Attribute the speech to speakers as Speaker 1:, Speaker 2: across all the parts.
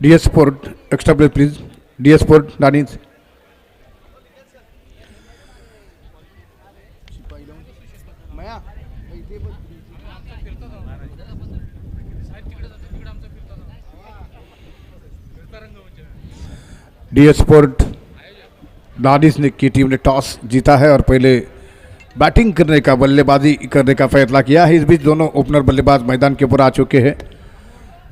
Speaker 1: DS Sport, extra play please. DS Sport, Danish. DS Sport, Danish ने की team ने toss जीता है और पहले बैटिंग करने का बल्लेबाजी करने का फैसला किया है। इस बीच दोनों ओपनर बल्लेबाज मैदान के ऊपर आ चुके हैं।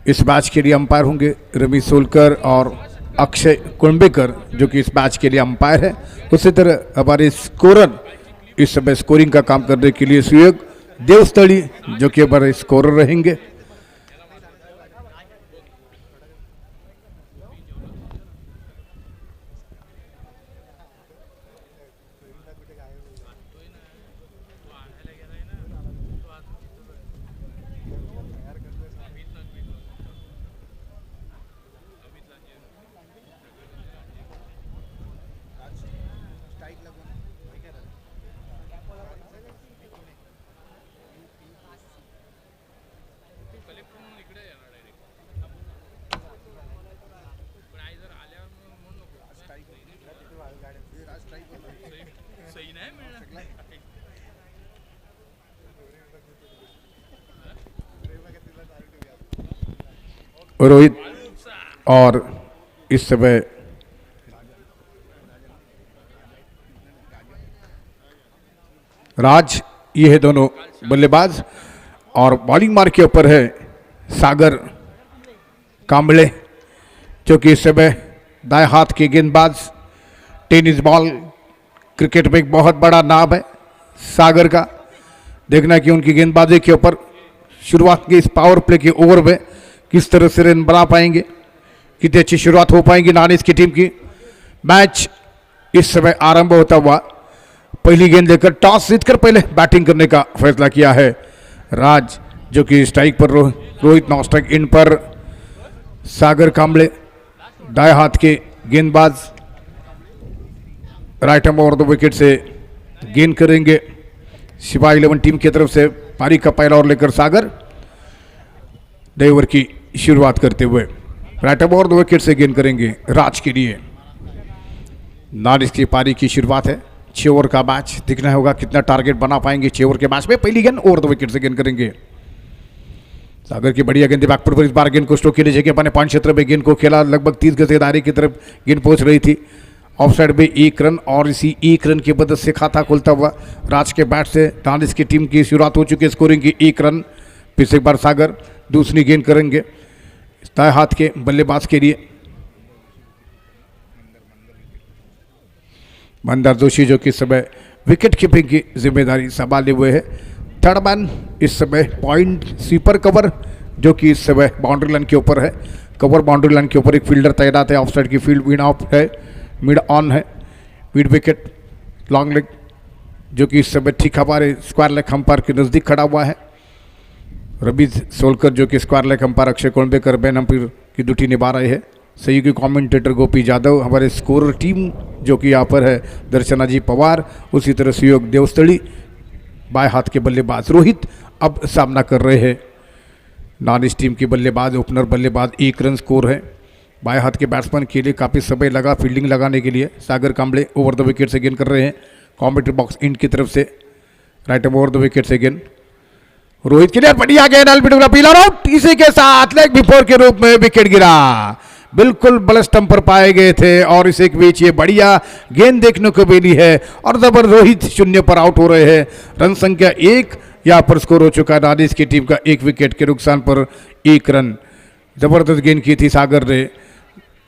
Speaker 1: इस मैच के लिए अंपायर होंगे रमेश सोलकर और अक्षय कुंबेकर जो कि इस मैच के लिए अंपायर है। उसी तरह हमारे स्कोरर इस समय स्कोरिंग का काम करने के लिए सुयोग देवस्थली जो कि हमारे स्कोरर रहेंगे। रोहित और इस समय राज, ये है दोनों बल्लेबाज और बॉलिंग मार्क के ऊपर है सागर कांबले जो कि इस समय दाएं हाथ के गेंदबाज। टेनिस बॉल क्रिकेट में एक बहुत बड़ा नाम है सागर का। देखना कि उनकी गेंदबाजी के ऊपर शुरुआत के इस पावर प्ले के ओवर में किस तरह से रन बना पाएंगे, कितनी अच्छी शुरुआत हो पाएंगी नानिस की टीम की। मैच इस समय आरंभ होता हुआ पहली गेंद लेकर टॉस जीतकर पहले बैटिंग करने का फैसला किया है राज जो कि स्ट्राइक पर रोहित नॉन स्ट्राइक इन पर सागर कांबले दाएं हाथ के गेंदबाज right hand over the wicket से गेंद करेंगे। शिवा 11 टीम की तरफ से पारी का पहला ओवर लेकर सागर नए ओवर की शुरुआत करते हुए right hand over the wicket से गेंद करेंगे राज के लिए। नानिस की पारी की शुरुआत है। 6 ओवर का मैच, दिखना होगा कितना टारगेट बना पाएंगे 6 ओवर के मैच में। पहली गेंद ओवर द विकेट से गेंद करेंगे सागर की बढ़िया गेंद बैकफुट पर इस बार गेंद को स्ट्रोक के लिए जगह अपने पॉइंट क्षेत्र में गेंद को खेला। लगभग 30 गज के दायरे की तरफ गेंद पहुंच रही थी। ऑफ साइड में 1 रन और इसी 1 रन की मदद से खाता खुलता हुआ राज के बैट से नानिस की टीम की शुरुआत हो चुकी है। स्कोरिंग की 1 रन। फिर से एक बार सागर दूसरी गेंद करेंगे दाएं हाथ के बल्लेबाज के लिए मंदार जोशी जो कि इस समय विकेट कीपिंग की जिम्मेदारी संभाले हुए है। थर्ड मैन इस समय पॉइंट स्वीपर कवर जो कि इस समय बाउंड्री लाइन के ऊपर है। कवर बाउंड्री लाइन के ऊपर एक फील्डर तैनात है। ऑफ साइड की फील्ड मिड ऑफ है, मिड ऑन है। मिड विकेट लॉन्ग लेग जो कि इस समय ठीक हमारे स्क्वायर लेग अंपायर के नज़दीक खड़ा हुआ है। रमेश सोलकर जो कि square leg umpire Akshay Kolambekar बैन अंपायर की ड्यूटी निभा रहे हैं। सहयोगी कमेंटेटर गोपी यादव, हमारे स्कोरर टीम जो कि यहाँ पर है दर्शना जी पवार, उसी तरह सहयोग देवस्थली। बाएं हाथ के बल्लेबाज रोहित अब सामना कर रहे हैं नानिस टीम के बल्लेबाज ओपनर बल्लेबाज। 1 रन स्कोर है। बाएं हाथ के बैट्समैन के लिए काफ़ी समय लगा फील्डिंग लगाने के लिए। सागर कांबले ओवर द विकेट से गेंद कर रहे हैं। कॉमेंट्री बॉक्स इंड की तरफ से राइट ओवर द विकेट से गेंद रोहित के लिए बढ़िया गेंद पीला आउट। इसी के साथ लेग बिफोर के रूप में विकेट गिरा। बिल्कुल बल स्टंप पर पाए गए थे और इसी के बीच ये बढ़िया गेंद देखने को मिली है और जबर रोहित 0 पर आउट हो रहे हैं। रन संख्या 1 यहाँ पर स्कोर हो चुका है नानिस की टीम का। 1 विकेट के नुकसान पर 1 रन। जबरदस्त गेंद की थी सागर ने।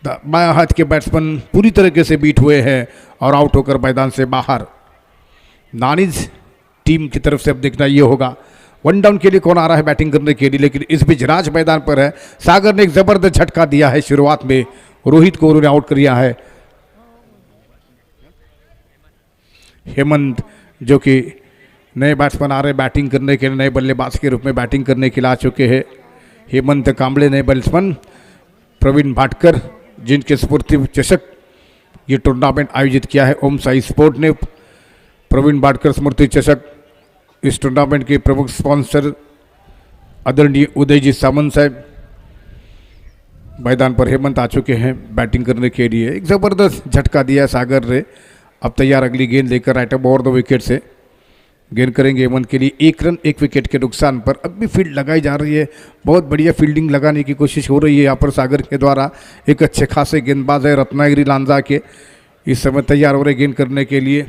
Speaker 1: बाएं हाथ के बैट्समैन पूरी तरीके से बीट हुए हैं और आउट होकर मैदान से बाहर। नानिस टीम की तरफ से अब देखना ये होगा 1 डाउन के लिए कौन आ रहा है बैटिंग करने के लिए। लेकिन इस बीच राज मैदान पर है। सागर ने एक जबरदस्त झटका दिया है शुरुआत में। रोहित को उन्होंने आउट किया है। हेमंत जो कि नए बैट्समैन आ रहे बैटिंग करने के लिए, नए बल्लेबाज के रूप में बैटिंग करने के लिए आ चुके हैं हेमंत कांबले नए बैट्समैन। प्रवीण भाटकर जिनके स्फूर्ति चषक ये टूर्नामेंट आयोजित किया है ओम साई स्पोर्ट ने। प्रवीण भाटकर स्मृति चषक इस टूर्नामेंट के प्रमुख स्पॉन्सर आदरणीय उदयजी सामंत साहब। मैदान पर हेमंत आ चुके हैं बैटिंग करने के लिए। एक ज़बरदस्त झटका दिया सागर ने। अब तैयार अगली गेंद लेकर राइट अप ओवर 2 विकेट से गेंद करेंगे हेमंत के लिए 1 रन 1 विकेट के नुकसान पर। अब भी फील्ड लगाई जा रही है, बहुत बढ़िया फील्डिंग लगाने की कोशिश हो रही है यहाँ पर सागर के द्वारा। एक अच्छे खासे गेंदबाज है रत्नागिरी लांजा के, इस समय तैयार हो रहे गेंद करने के लिए।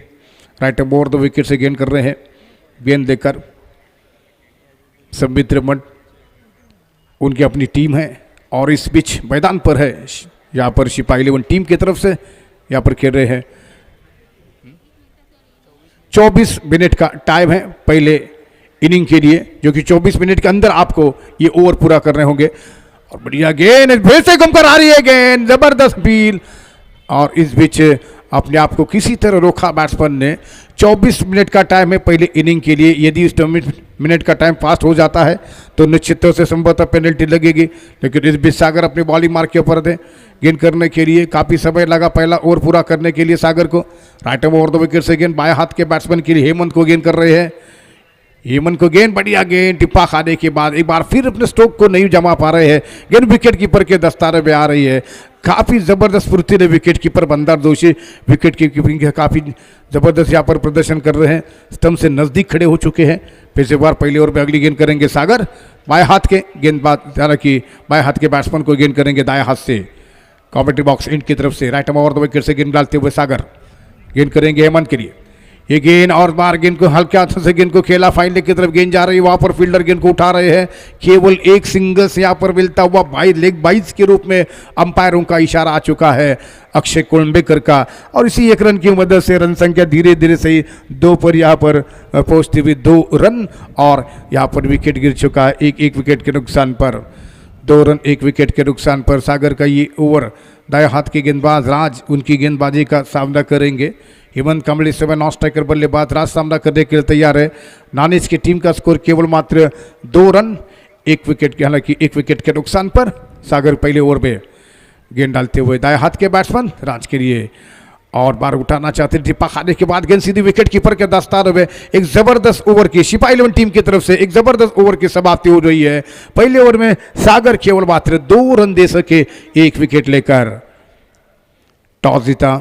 Speaker 1: राइट अप ओवर 2 विकेट से गेंद कर रहे हैं। गेंद लेकर संबित रमन, उनकी अपनी टीम है और इस बीच मैदान पर है यहाँ पर सिपाही 11 टीम की तरफ से यहाँ पर खेल रहे हैं। 24 मिनट का टाइम है पहले इनिंग के लिए, जो कि 24 मिनट के अंदर आपको ये ओवर पूरा करने होंगे। और बढ़िया गेंद फिर से घूमकर आ रही है गेंद, जबरदस्त फील, और इस बीच अपने आप को किसी तरह रोका बैट्समैन ने। 24 मिनट का टाइम है पहले इनिंग के लिए। यदि इस 24 मिनट का टाइम फास्ट हो जाता है तो निश्चित तौर से संभवतः पेनल्टी लगेगी, लेकिन इस बीच सागर अपनी बॉलिंग मार्क के ऊपर थे गेंद करने के लिए। काफ़ी समय लगा पहला ओवर पूरा करने के लिए सागर को। राइट ओवर 2 विकेट से गेंद बाएं हाथ के बैट्समैन के लिए हेमंत को गेंद कर रहे हैं। हेमंत को गेंद, बढ़िया गेंद, टिप्पा खाने के बाद एक बार फिर अपने स्ट्रोक को नहीं जमा पा रहे हैं। गेंद विकेट कीपर के दस्ताने में आ रही है। काफ़ी ज़बरदस्त फुर्तीले विकेट कीपर बंदर दोषी विकेट कीपिंग के काफ़ी ज़बरदस्त यहाँ पर प्रदर्शन कर रहे हैं। स्टंप से नज़दीक खड़े हो चुके हैं। फिर से बार पहले ओवर में अगली गेंद करेंगे सागर। बाएं हाथ के गेंदबाज, हालांकि बाएं हाथ के बैट्समैन को गेंद करेंगे दाएं हाथ से कॉमेंट्री बॉक्स इंड की तरफ से। राइट ओवर 2 विकेट से गेंद डालते हुए सागर गेंद करेंगे हेमंत के लिए। ये गेंद और बार गेंद को हल्के हाथों से गेंद को खेला, फाइनल की तरफ गेंद जा रही है। वहां पर फील्डर गेंद को उठा रहे हैं। केवल एक सिंगल्स यहां पर मिलता हुआ लेग बाइज के रूप में अंपायरों का इशारा आ चुका है अक्षय कोलंबेकर का, और इसी 1 रन की मदद से रन संख्या धीरे धीरे से 2 पर यहाँ पर पहुंचती हुई 2 रन, और यहाँ पर विकेट गिर चुका है। एक विकेट के नुकसान पर 2 रन 1 विकेट के नुकसान पर सागर का ये ओवर। दाएं हाथ के गेंदबाज राज उनकी गेंदबाजी का सामना करेंगे। हेमंत कमल इस समय नॉन स्ट्राइकर बल्लेबाज राज सामना करने के लिए तैयार है। नानिज की टीम का स्कोर केवल मात्र 2 रन 1 विकेट के, हालांकि 1 विकेट के नुकसान पर सागर पहले ओवर में गेंद डालते हुए दाएं हाथ के बैट्समैन राज के लिए, और बार उठाना चाहते टिप्पा खाने के बाद गेंद सीधी विकेट कीपर के दस्ताने में। एक जबरदस्त ओवर की सिपाही 11 टीम की तरफ से एक जबरदस्त ओवर की समाप्ति हो रही है। पहले ओवर में सागर केवल मात्र 2 रन दे सके 1 विकेट लेकर। टॉस जीता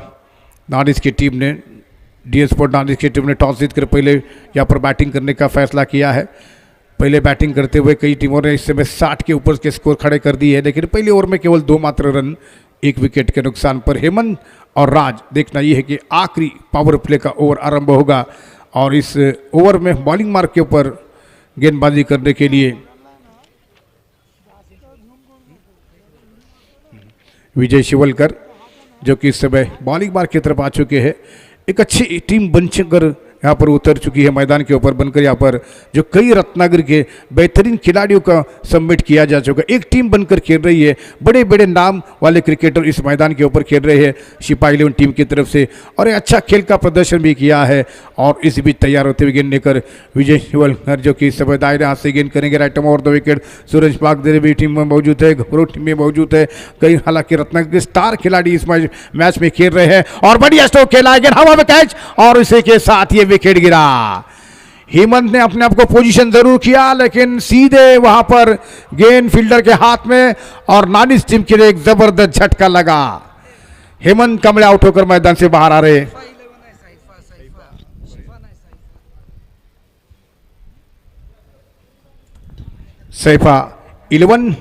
Speaker 1: नानिज की टीम ने, डी स्पोर्ट नानिज की टीम ने टॉस जीतकर पहले यहाँ पर बैटिंग करने का फैसला किया है। पहले बैटिंग करते हुए कई टीमों ने इस समय 60 के ऊपर के स्कोर खड़े कर दिए हैं, लेकिन पहले ओवर में केवल 2 मात्र रन 1 विकेट के नुकसान पर हेमंत और राज। देखना यह है कि आखिरी पावर प्ले का ओवर आरंभ होगा, और इस ओवर में बॉलिंग मार्क के ऊपर गेंदबाजी करने के लिए विजय शिवलकर, जो कि इस समय बॉलिंग मार्क की तरफ आ चुके हैं। एक अच्छी टीम बनकर यहाँ पर उतर चुकी है मैदान के ऊपर बनकर, यहाँ पर जो कई रत्नागिरी के बेहतरीन खिलाड़ियों का सबमिट किया जा चुका है। एक टीम बनकर खेल रही है, बड़े बड़े नाम वाले क्रिकेटर इस मैदान के ऊपर खेल रहे हैं सिपाही 11 टीम की तरफ से, और एक अच्छा खेल का प्रदर्शन भी किया है। और इस बीच तैयार होते हुए गेंद लेकर विजय शिवलकर, जो कि इस समय दायरे हाथ से गेंद करेंगे। Right over 2 wicket. Suraj Pagdere भी टीम में मौजूद है, घबरो टीम में मौजूद है। कई हालांकि रत्नागिरी स्टार खिलाड़ी इस मैच में खेल रहे हैं, और बढ़िया स्ट्रोक खेला है, हवा में कैच, और इसी के साथ ये विकेट गिरा। हेमंत ने अपने आप को पोजीशन जरूर किया, लेकिन सीधे वहां पर गेंद फील्डर के हाथ में, और नानिज टीम के लिए एक जबरदस्त झटका लगा। हेमंत कमले आउट होकर मैदान से बाहर आ रहे। सैफा 11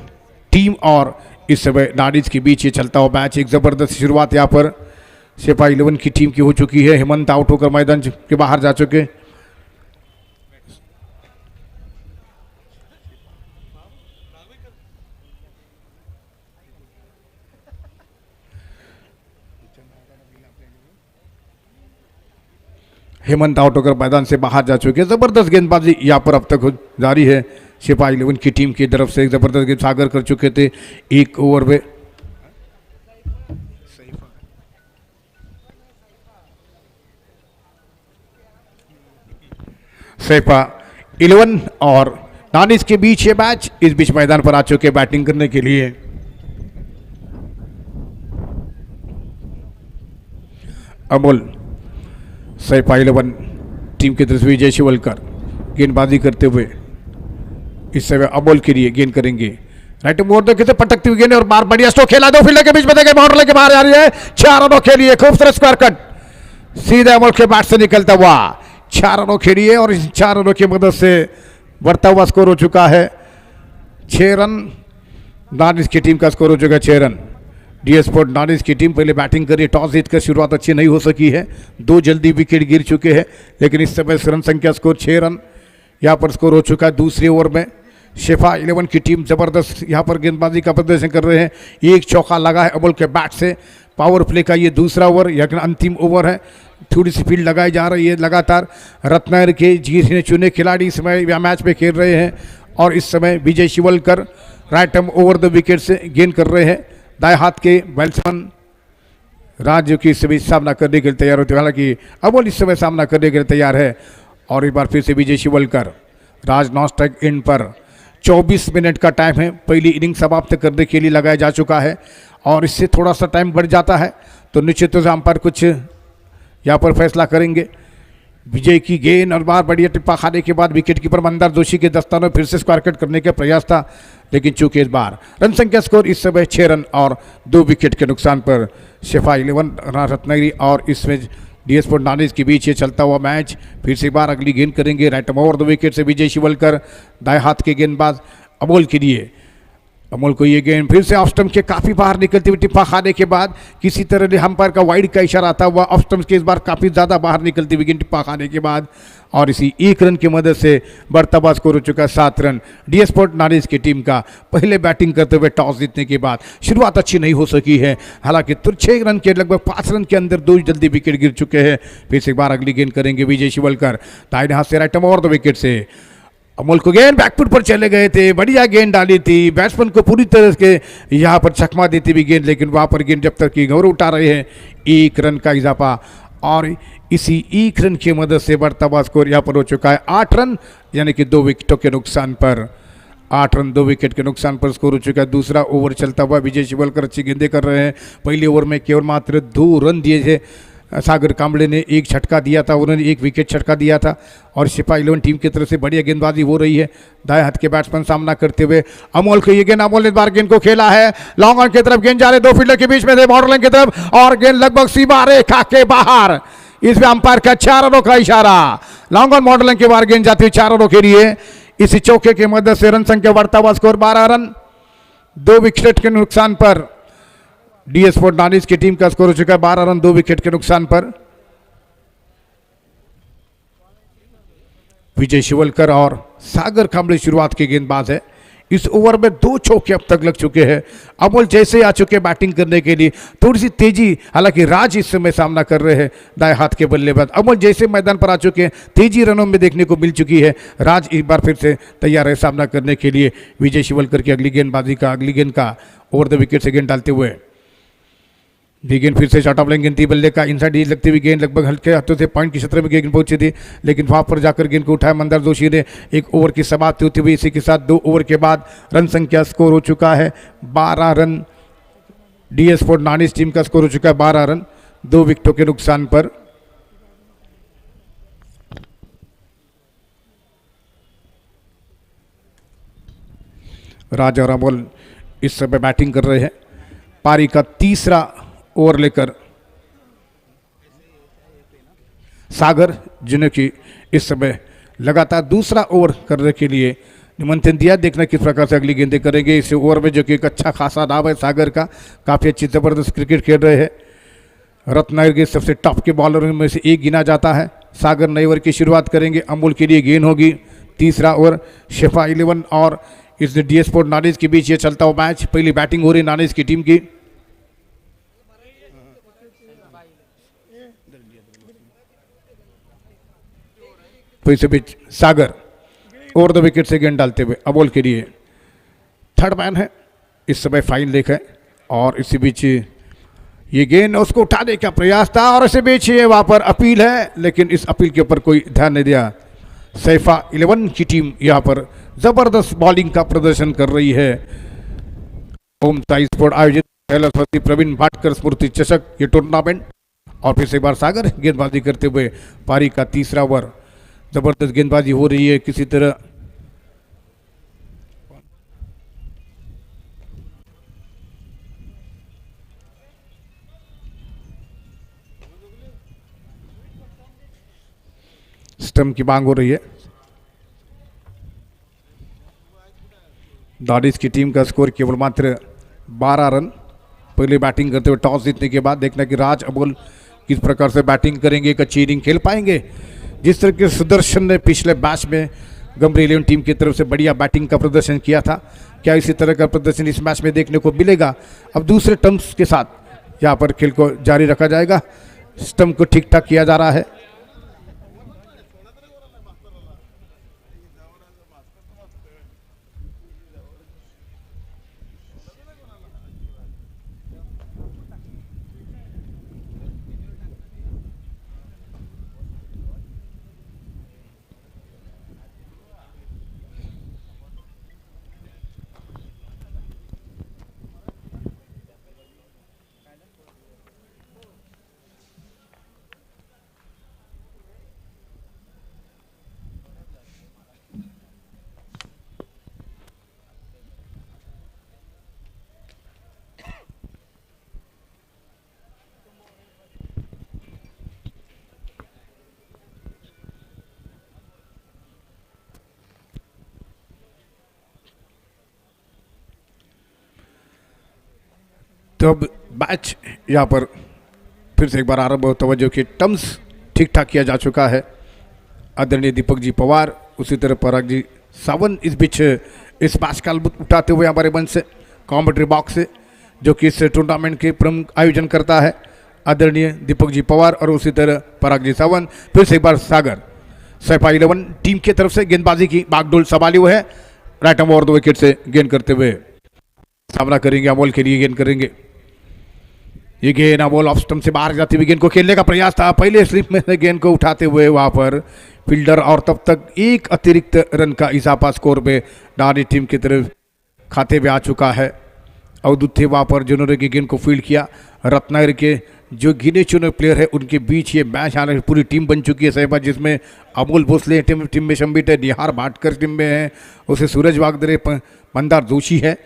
Speaker 1: टीम और इस समय नानिज के बीच ये चलता हुआ मैच। एक जबरदस्त शुरुआत यहाँ पर सैफा 11 की टीम की हो चुकी है। हेमंत आउट होकर मैदान के बाहर जा चुके। हेमंत आउट होकर मैदान से बाहर जा चुके। जबरदस्त गेंदबाजी यहाँ पर अब तक जारी है सिपाही 11 की टीम की तरफ से। एक जबरदस्त गेंद सागर कर चुके थे 1 ओवर में। सैफा 11 और नानिज के बीच ये मैच, इस बीच मैदान पर आ चुके बैटिंग करने के लिए। अमोल सैफा 11 टीम की तरफ से विजय शिवलकर गेंदबाजी करते हुए इस समय अमोल के लिए गेंद करेंगे। राइट मोड़ दो किसे पटकती हुई गेंद और बार बढ़िया स्ट्रोक खेला, दो फील्डर के बीच में देखे बाउंड्री के बाहर जा रही है। 4 रनों खेलिए, खूबसूरत स्क्वायर कट सीधे अमोल के बैट से निकलता हुआ 4 रनों खेलिए और इस 4 रनों की मदद से बढ़ता हुआ स्कोर हो चुका है 6 रन। नानिस की टीम का स्कोर हो चुका है 6 रन। डीएस स्पोर्ट नानिस की टीम पहले बैटिंग करी, टॉस जीतकर शुरुआत अच्छी नहीं हो सकी है, 2 जल्दी विकेट गिर चुके हैं, लेकिन इस समय रन संख्या स्कोर 6 रन यहाँ पर स्कोर हो चुका है। दूसरे ओवर में शेफा 11 की टीम जबरदस्त यहाँ पर गेंदबाजी का प्रदर्शन कर रहे हैं। एक चौका लगा है अमोल के बैट से। पावर प्ले का ये दूसरा ओवर या अंतिम ओवर है, थोड़ी सी फील्ड लगाई जा रही है लगातार। रत्नागिरी के जी चुने खिलाड़ी इस समय मैच में खेल रहे हैं और इस समय Vijay Shivalkar right arm over the wicket से गेंद कर रहे हैं। दाएं हाथ के बैट्समैन राज जो कि इस समय सामना करने के लिए तैयार होते हैं, हालांकि अमोल इस समय सामना करने के लिए तैयार है। और एक बार फिर से विजय शिवलकर, राज नॉन स्ट्राइक एंड पर 24 मिनट का टाइम है, पहली इनिंग समाप्त करने के लिए लगाया जा चुका है और इससे थोड़ा सा टाइम बढ़ जाता है तो निश्चित रूप से अंपायर कुछ यहाँ पर फैसला करेंगे। विजय की गेंद और बार बढ़िया टिप्पा खाने के बाद विकेट कीपर मंदार जोशी के दस्तानों में फिर से स्क्वायर कट करने का प्रयास था, लेकिन चूंकि इस बार रन संख्या स्कोर इस समय 6 रन और 2 विकेट के नुकसान पर शेफा 11 रत्नागिरी और इसमें डीएस स्पोर्ट नानिस के बीच ये चलता हुआ मैच फिर से एक बार अगली गेंद करेंगे राइट ओवर द विकेट से विजय शिवलकर, दाएं हाथ के गेंदबाज अमोल के लिए। अमोल को ये गेंद फिर से ऑफ स्टंप के काफ़ी बाहर निकलती हुई टिप्पा खाने के बाद किसी तरह अंपायर का वाइड का इशारा आता हुआ ऑफ स्टंप के इस बार काफ़ी ज़्यादा बाहर निकलती हुई गेंद टिप्पा खाने के बाद और इसी 1 रन की मदद से बढ़ता हुआ स्कोर हो चुका है 7 रन। डीएस स्पोर्ट नानिस की टीम का पहले बैटिंग करते हुए टॉस जीतने के बाद शुरुआत अच्छी नहीं हो सकी है, हालांकि 6 रन के लगभग 5 रन के अंदर 2 जल्दी विकेट गिर चुके हैं। फिर से एक बार अगली गेंद करेंगे विजय शिवलकर, दाहिने हाथ से राइट ओवर द विकेट से अमोल को गेंद बैकफुट पर चले गए थे, बढ़िया गेंद डाली थी, बैट्समैन को पूरी तरह से यहाँ पर चकमा देती हुई गेंद, लेकिन वहाँ पर गेंद जब तक की गौरव उठा रहे हैं 1 रन का इजाफा और इसी 1 रन की मदद से बढ़ता हुआ स्कोर यहाँ पर हो चुका है 8 रन, यानी कि 2 विकेटों के नुकसान पर 8 रन 2 विकेट के नुकसान पर स्कोर हो चुका है। दूसरा ओवर चलता हुआ विजय शिवलकर अच्छी गेंदें कर रहे हैं। पहले ओवर में केवल मात्र 2 रन दिए थे, सागर कांबले ने 1 झटका दिया था, उन्होंने 1 विकेट झटका दिया था और शेफा 11 टीम की तरफ से बढ़िया गेंदबाजी हो रही है। दाएं हाथ के बैट्समैन सामना करते हुए अमोल को ये गेंद, अमोल ने बार गेंद को खेला है, लॉन्ग ऑन की तरफ गेंद जा रहे 2 फील्डर के बीच में से बॉर्डर लाइन की तरफ और गेंद लगभग सीमा रेखा के बाहर। इसमें अंपायर का 4 रनों का इशारा, लॉन्ग ऑन बॉर्डर लाइन के बाहर गेंद जाती है 4 रनों के लिए। इसी चौके की मदद से रन संख्या बढ़ता हुआ स्कोर 12 रन 2 विकेट के नुकसान पर डीएस स्पोर्ट नानिस की टीम का स्कोर हो चुका है 12 रन 2 विकेट के नुकसान पर। विजय शिवलकर और सागर कांबले शुरुआत के गेंदबाज है। इस ओवर में 2 चौके अब तक लग चुके हैं। अमोल जैसे आ चुके बैटिंग करने के लिए, थोड़ी सी तेजी, हालांकि राज इस समय सामना कर रहे हैं दाएं हाथ के बल्लेबाज। अमोल जैसे मैदान पर आ चुके हैं, तेजी रनों में देखने को मिल चुकी है। राज एक बार फिर से तैयार है सामना करने के लिए विजय शिवलकर की अगली गेंद का ओवर द विकेट से गेंद डालते हुए। गेंद फिर से शॉर्ट ऑफ लाइन गेंद थी, बल्ले का इनसाइड ही लगती हुई गेंद लगभग हल्के हाथों से पॉइंट की क्षेत्र में गेंद पहुंची थी, लेकिन वहां पर जाकर गेंद को उठाया मंदार जोशी ने। 1 ओवर की समाप्ति होती हुई इसी के साथ 2 ओवर के बाद रन संख्या स्कोर हो चुका है 12 run. DS sport Nanis team का स्कोर हो चुका है 12 रन 2 विकेटों के नुकसान पर। राज और अमोल इस समय बैटिंग कर रहे हैं। पारी का तीसरा ओवर लेकर सागर, जिन्हें कि इस समय लगातार दूसरा ओवर करने के लिए निमंत्रण दिया, देखना किस प्रकार से अगली गेंदें करेंगे इस ओवर में, जो कि एक अच्छा खासा नाम है सागर का, काफ़ी अच्छी ज़बरदस्त क्रिकेट खेल रहे हैं। रत्नागिरी के सबसे टॉप के बॉलर में से एक गिना जाता है। सागर नए ओवर की शुरुआत करेंगे, अमोल के लिए गेंद होगी। तीसरा ओवर शेफा 11 और इस डीएस स्पोर्ट नानिस के बीच ये चलता हुआ मैच, पहली बैटिंग हो रही नानिस की टीम की। फिर से बीच सागर ओवर द विकेट से गेंद डालते हुए अमोल के लिए थर्ड मैन है इस समय, फाइन लेख है और इसी बीच ये गेंद उसको उठाने का प्रयास था और इसी बीच ये वहां पर अपील है, लेकिन इस अपील के ऊपर कोई ध्यान नहीं दिया। सैफा 11 की टीम यहाँ पर जबरदस्त बॉलिंग का प्रदर्शन कर रही है। ओम साई स्पोर्ट आयोजित कैलाशपति प्रवीण भाटकर स्मृति चषक ये टूर्नामेंट, और फिर से एक बार सागर गेंदबाजी करते हुए पारी का तीसरा ओवर, जबरदस्त गेंदबाजी हो रही है। किसी तरह स्टंप की मांग हो रही है। दानिश की टीम का स्कोर केवल मात्र 12 रन। पहले बैटिंग करते हुए टॉस जीतने के बाद देखना कि राज अबोल किस प्रकार से बैटिंग करेंगे, एक अच्छी इनिंग खेल पाएंगे। जिस तरह के सुदर्शन ने पिछले मैच में गंभीर 11 टीम की तरफ से बढ़िया बैटिंग का प्रदर्शन किया था, क्या इसी तरह का प्रदर्शन इस मैच में देखने को मिलेगा? अब दूसरे टर्म्स के साथ यहाँ पर खेल को जारी रखा जाएगा। स्टंप को ठीक ठाक किया जा रहा है। तो अब मैच यहाँ पर फिर से एक बार आरंभ होता हुआ, जो कि टर्म्स ठीक ठाक किया जा चुका है। आदरणीय दीपक जी पवार, उसी तरह पराग जी सावंत इस बीच इस मैच का लुत्फ उठाते हुए हमारे मंच से कॉमेंट्री बॉक्स से, जो कि इस टूर्नामेंट के प्रमुख आयोजन करता है, आदरणीय दीपक जी पवार और उसी तरह पराग जी सावंत। फिर से एक बार सागर सैफा 11 टीम की तरफ से गेंदबाजी की बागडोर संभाली हुए है। राइट आर्म ओवर 2 विकेट से गेंद करते हुए सामना करेंगे, अमोल के लिए गेंद करेंगे। ये गेंद अमोल ऑफ स्टंप से बाहर जाती हुई गेंद को खेलने का प्रयास था, पहले स्लिप में गेंद को उठाते हुए वहां पर फील्डर, और तब तक एक अतिरिक्त रन का इजाफा स्कोर में दानिश टीम की तरफ खाते में आ चुका है। अवधूत थे वहां पर जिन्होंने की गेंद को फील्ड किया। रत्नागिरी के जो गिने चुने प्लेयर है उनके बीच ये मैच आने पूरी टीम बन चुकी है सहबा, जिसमें अमोल भोसले टीम में शंबित है, निहार भाटकर टीम में है, उसे सूरज वागदरे, मंदार जोशी है।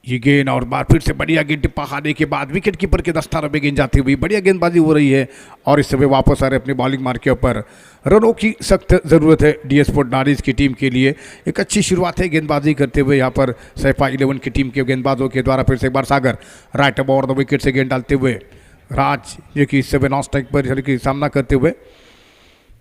Speaker 1: ये गेंद और बार फिर से बढ़िया गेंद टिप्पा खाने के बाद विकेट कीपर के दस्तारों में गेंद जाती हुई बढ़िया गेंदबाजी हो रही है, और इस समय वापस आ रहे अपनी बॉलिंग मार्क के ऊपर। रनों की सख्त ज़रूरत है DS स्पोर्ट्स दानिश की टीम के लिए। एक अच्छी शुरुआत है गेंदबाजी करते हुए यहाँ पर सैफा 11 की टीम के गेंदबाजों के द्वारा। फिर से एक बार सागर राइट ओवर 2 विकेट से गेंद डालते हुए राज, जो कि इस समय नॉन स्ट्राइक पर सामना करते हुए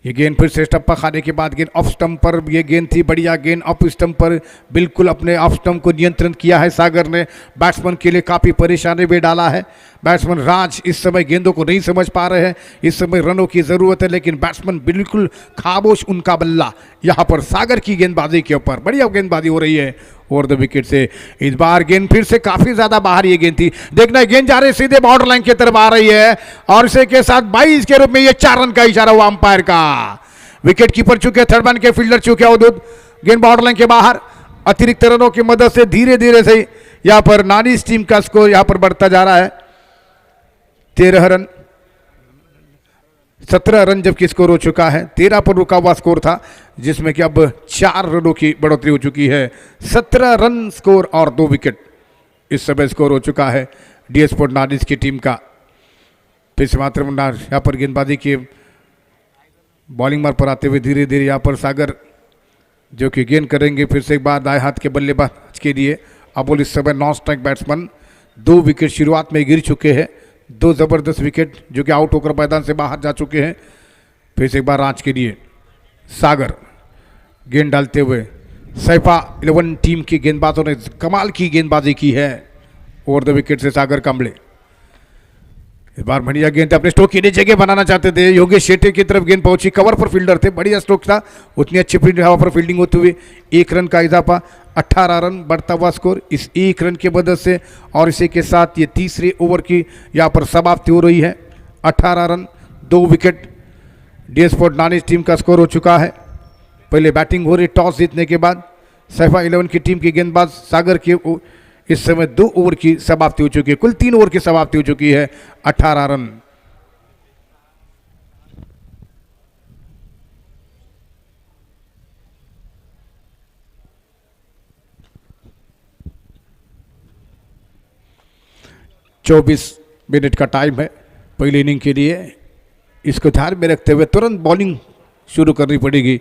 Speaker 1: ये गेंद फिर से स्टंप खाने के बाद गेंद ऑफ स्टंप पर, ये गेंद थी बढ़िया गेंद ऑफ स्टंप पर, बिल्कुल अपने ऑफ स्टंप को नियंत्रण किया है सागर ने। बैट्समैन के लिए काफ़ी परेशानी में डाला है। बैट्समैन राज इस समय गेंदों को नहीं समझ पा रहे हैं, इस समय रनों की ज़रूरत है, लेकिन बैट्समैन बिल्कुल खामोश, उनका बल्ला यहाँ पर सागर की गेंदबाजी के ऊपर बढ़िया गेंदबाजी हो रही है ओवर द विकेट से। इस बार गेंद फिर से काफी ज्यादा बाहर ये गेंद थी, देखना गेंद जा रही सीधे बॉर्डर लाइन की तरफ आ रही है, और इसे के साथ 22 के रूप में ये 4 रन का इशारा हुआ अंपायर का। विकेट कीपर चुके, थर्ड मैन के फील्डर चुके अवधूत, गेंद बॉर्डर लाइन के बाहर। अतिरिक्त रनों की मदद से धीरे धीरे से यहाँ पर दानिश टीम का स्कोर यहाँ पर बढ़ता जा रहा है। 13 रन 17 रन जबकि स्कोर हो चुका है। 13 पर रुका हुआ स्कोर था, जिसमें कि अब 4 रनों की बढ़ोतरी हो चुकी है। 17 रन स्कोर और 2 विकेट इस समय स्कोर हो चुका है DS स्पोर्ट्स दानिश की टीम का। फिर से मात्र यहाँ पर गेंदबाजी की बॉलिंग मार पर आते हुए धीरे धीरे यहाँ पर सागर, जो कि गेंद करेंगे फिर से एक बार दाएं हाथ के बल्लेबाज के लिए अबोल। इस समय नॉन स्ट्राइक बैट्समैन, 2 विकेट शुरुआत में गिर चुके हैं, 2 जबरदस्त विकेट जो कि आउट होकर मैदान से बाहर जा चुके हैं। फिर से एक बार रांच के लिए सागर गेंद डालते हुए सैफा 11 टीम की गेंदबाजों ने कमाल की गेंदबाजी की है ओवर द विकेट से सागर कांबले। इस बार बढ़िया गेंद अपने स्ट्रोक की जगह बनाना चाहते थे, योगेश शेट्टी की तरफ गेंद पहुंची, कवर पर फील्डर थे, बढ़िया स्ट्रोक था, उतनी अच्छी फील्ड हवा पर फील्डिंग होते हुए 1 रन का इजाफा, 18 रन बढ़ता हुआ स्कोर इस 1 रन की मदद से। और इसी के साथ ये तीसरे ओवर की यहाँ पर समाप्ति हो रही है। 18 run 2 wicket DS sports Danish team का स्कोर हो चुका है। पहले बैटिंग हो रही टॉस जीतने के बाद सैफा 11 की टीम की गेंदबाज सागर के इस समय 2 ओवर की समाप्ति हो चुकी है, कुल 3 ओवर की समाप्ति हो चुकी है। 18 रन। चौबीस मिनट का टाइम है पहली इनिंग के लिए। इसको ध्यान में रखते हुए तुरंत बॉलिंग शुरू करनी पड़ेगी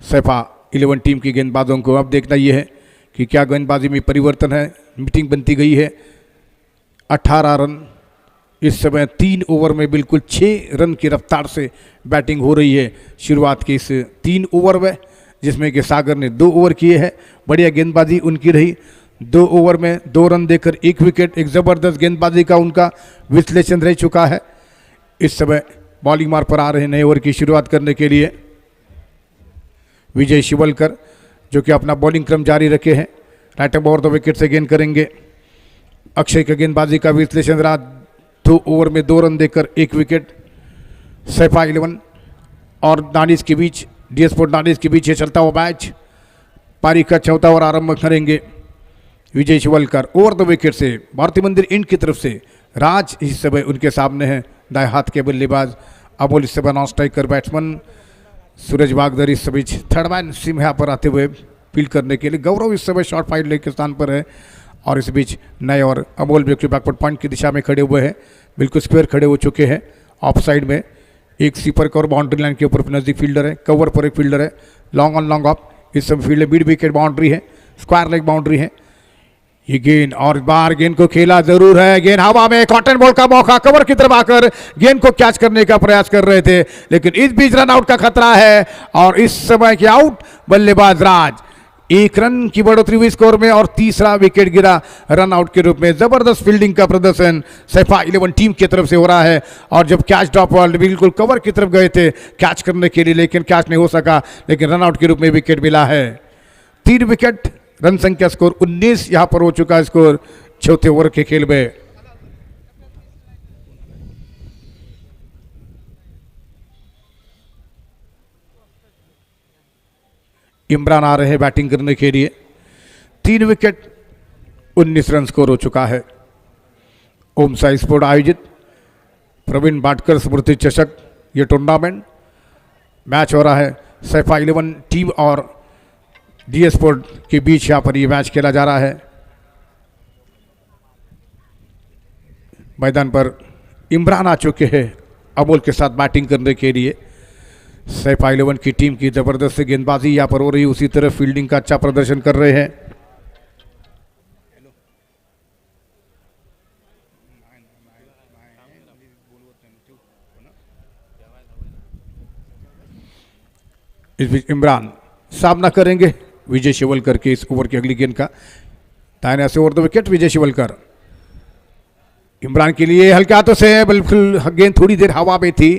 Speaker 1: सैफा 11 टीम की गेंदबाजों को। अब देखना यह है कि क्या गेंदबाजी में परिवर्तन है। मीटिंग बनती गई है, 18 रन इस समय 3 ओवर में बिल्कुल 6 रन की रफ्तार से बैटिंग हो रही है शुरुआत के इस 3 ओवर में, जिसमें कि सागर ने 2 ओवर किए हैं। बढ़िया गेंदबाजी उनकी रही, 2 ओवर में 2 रन देकर 1 विकेट। एक ज़बरदस्त गेंदबाजी का उनका विश्लेषण रह चुका है। इस समय बॉलिंग मार पर आ रहे नए ओवर की शुरुआत करने के लिए विजय शिवलकर, जो कि अपना बॉलिंग क्रम जारी रखे हैं। राइट ओवर 2 विकेट से गेंद करेंगे। अक्षय का गेंदबाजी का विश्लेषण रहा, 2 ओवर में 2 रन देकर 1 विकेट। सैफा 11 और दानिश के बीच, DS स्पोर्ट दानिश के बीच ये चलता हुआ मैच। पारी का 4था ओवर आरंभ करेंगे विजय शिवलकर। ओवर 2 विकेट से भारती मंदिर इंड की तरफ से राज इस समय उनके सामने है, दाएं हाथ के बल्लेबाज। अमोल इस समय नॉन स्ट्राइकर बैट्समैन। सूरज वागदर इस बीच थर्ड मैन सिम यहाँ पर आते हुए फील्ड करने के लिए। गौरव इस समय शॉर्ट फाइट लेग के स्थान पर है और इस बीच नए और अमोल व्यक्ति बैकवर्ड पॉइंट की दिशा में खड़े हुए हैं, बिल्कुल स्क्वायर खड़े हो चुके हैं। ऑफ साइड में एक सीपर कवर बाउंड्री लाइन के ऊपर नजदीक फील्डर है, कवर पर एक फील्डर है। लॉन्ग ऑन लॉन्ग ऑफ इस समय फील्ड है, मिड विकेट बाउंड्री है, स्क्वायर लेग बाउंड्री है। ये गेंद और इस बार गेंद को खेला जरूर है, गेंद हवा में, कॉटन बॉल का मौका, कवर की तरफ आकर गेंद को कैच करने का प्रयास कर रहे थे, लेकिन इस बीच रन आउट का खतरा है और इस समय के आउट बल्लेबाज राज। 1 रन की बढ़ोतरी हुई स्कोर में और तीसरा विकेट गिरा रन आउट के रूप में। जबरदस्त फील्डिंग का प्रदर्शन सैफा 11 टीम की तरफ से हो रहा है। और जब कैच ड्रॉप बॉल बिल्कुल कवर की तरफ गए थे कैच करने के लिए, लेकिन कैच नहीं हो सका, लेकिन रन आउट के रूप में विकेट मिला है। 3 विकेट, रन संख्या स्कोर 19 यहां पर हो चुका है स्कोर 4थे ओवर के खेल में। इमरान आ रहे हैं बैटिंग करने के लिए। 3 विकेट, 19 रन स्कोर हो चुका है। ओम साई स्पोर्ट आयोजित प्रवीण बाटकर स्मृति चषक ये टूर्नामेंट मैच हो रहा है। सैफा 11 टीम और DS स्पोर्ट के बीच यहाँ पर ये मैच खेला जा रहा है। मैदान पर इमरान आ चुके हैं अमोल के साथ बैटिंग करने के लिए। सैफा 11 की टीम की जबरदस्त गेंदबाजी यहाँ पर हो रही है, उसी तरह फील्डिंग का अच्छा प्रदर्शन कर रहे हैं। इस बीच इमरान सामना करेंगे विजय शिवलकर के इस ओवर की अगली गेंद का। दाहिने से ओवर 2 विकेट विजय शिवलकर। इमरान के लिए हल्के हाथों से बिल्कुल गेंद थोड़ी देर हवा में थी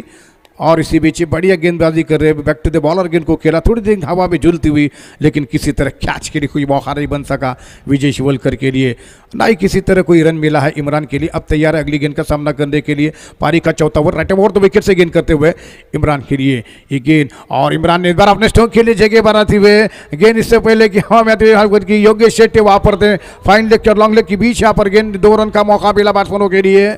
Speaker 1: और इसी बीच बढ़िया गेंदबाजी कर रहे बैक टू द बॉलर, गेंद को खेला थोड़ी देर हवा में झूलती हुई, लेकिन किसी तरह कैच के लिए कोई मौका नहीं बन सका विजय शिवलकर के लिए, ना ही किसी तरह कोई रन मिला है इमरान के लिए। अब तैयार है अगली गेंद का सामना करने के लिए। पारी का 4था ओवर, राइट ओवर 2 विकेट से गेंद करते हुए इमरान के लिए ये गेंद, और इमरान ने इस बार अपने स्ट्रोक के लिए जगह बनाते हुए गेंद इससे पहले कि हवा में आती योगेश शेट्टी वहां पर थे, फाइन लेग और लॉन्ग लेग के बीच यहाँ पर गेंद 2 रन का मौका मिला बैट्समैनों के लिए।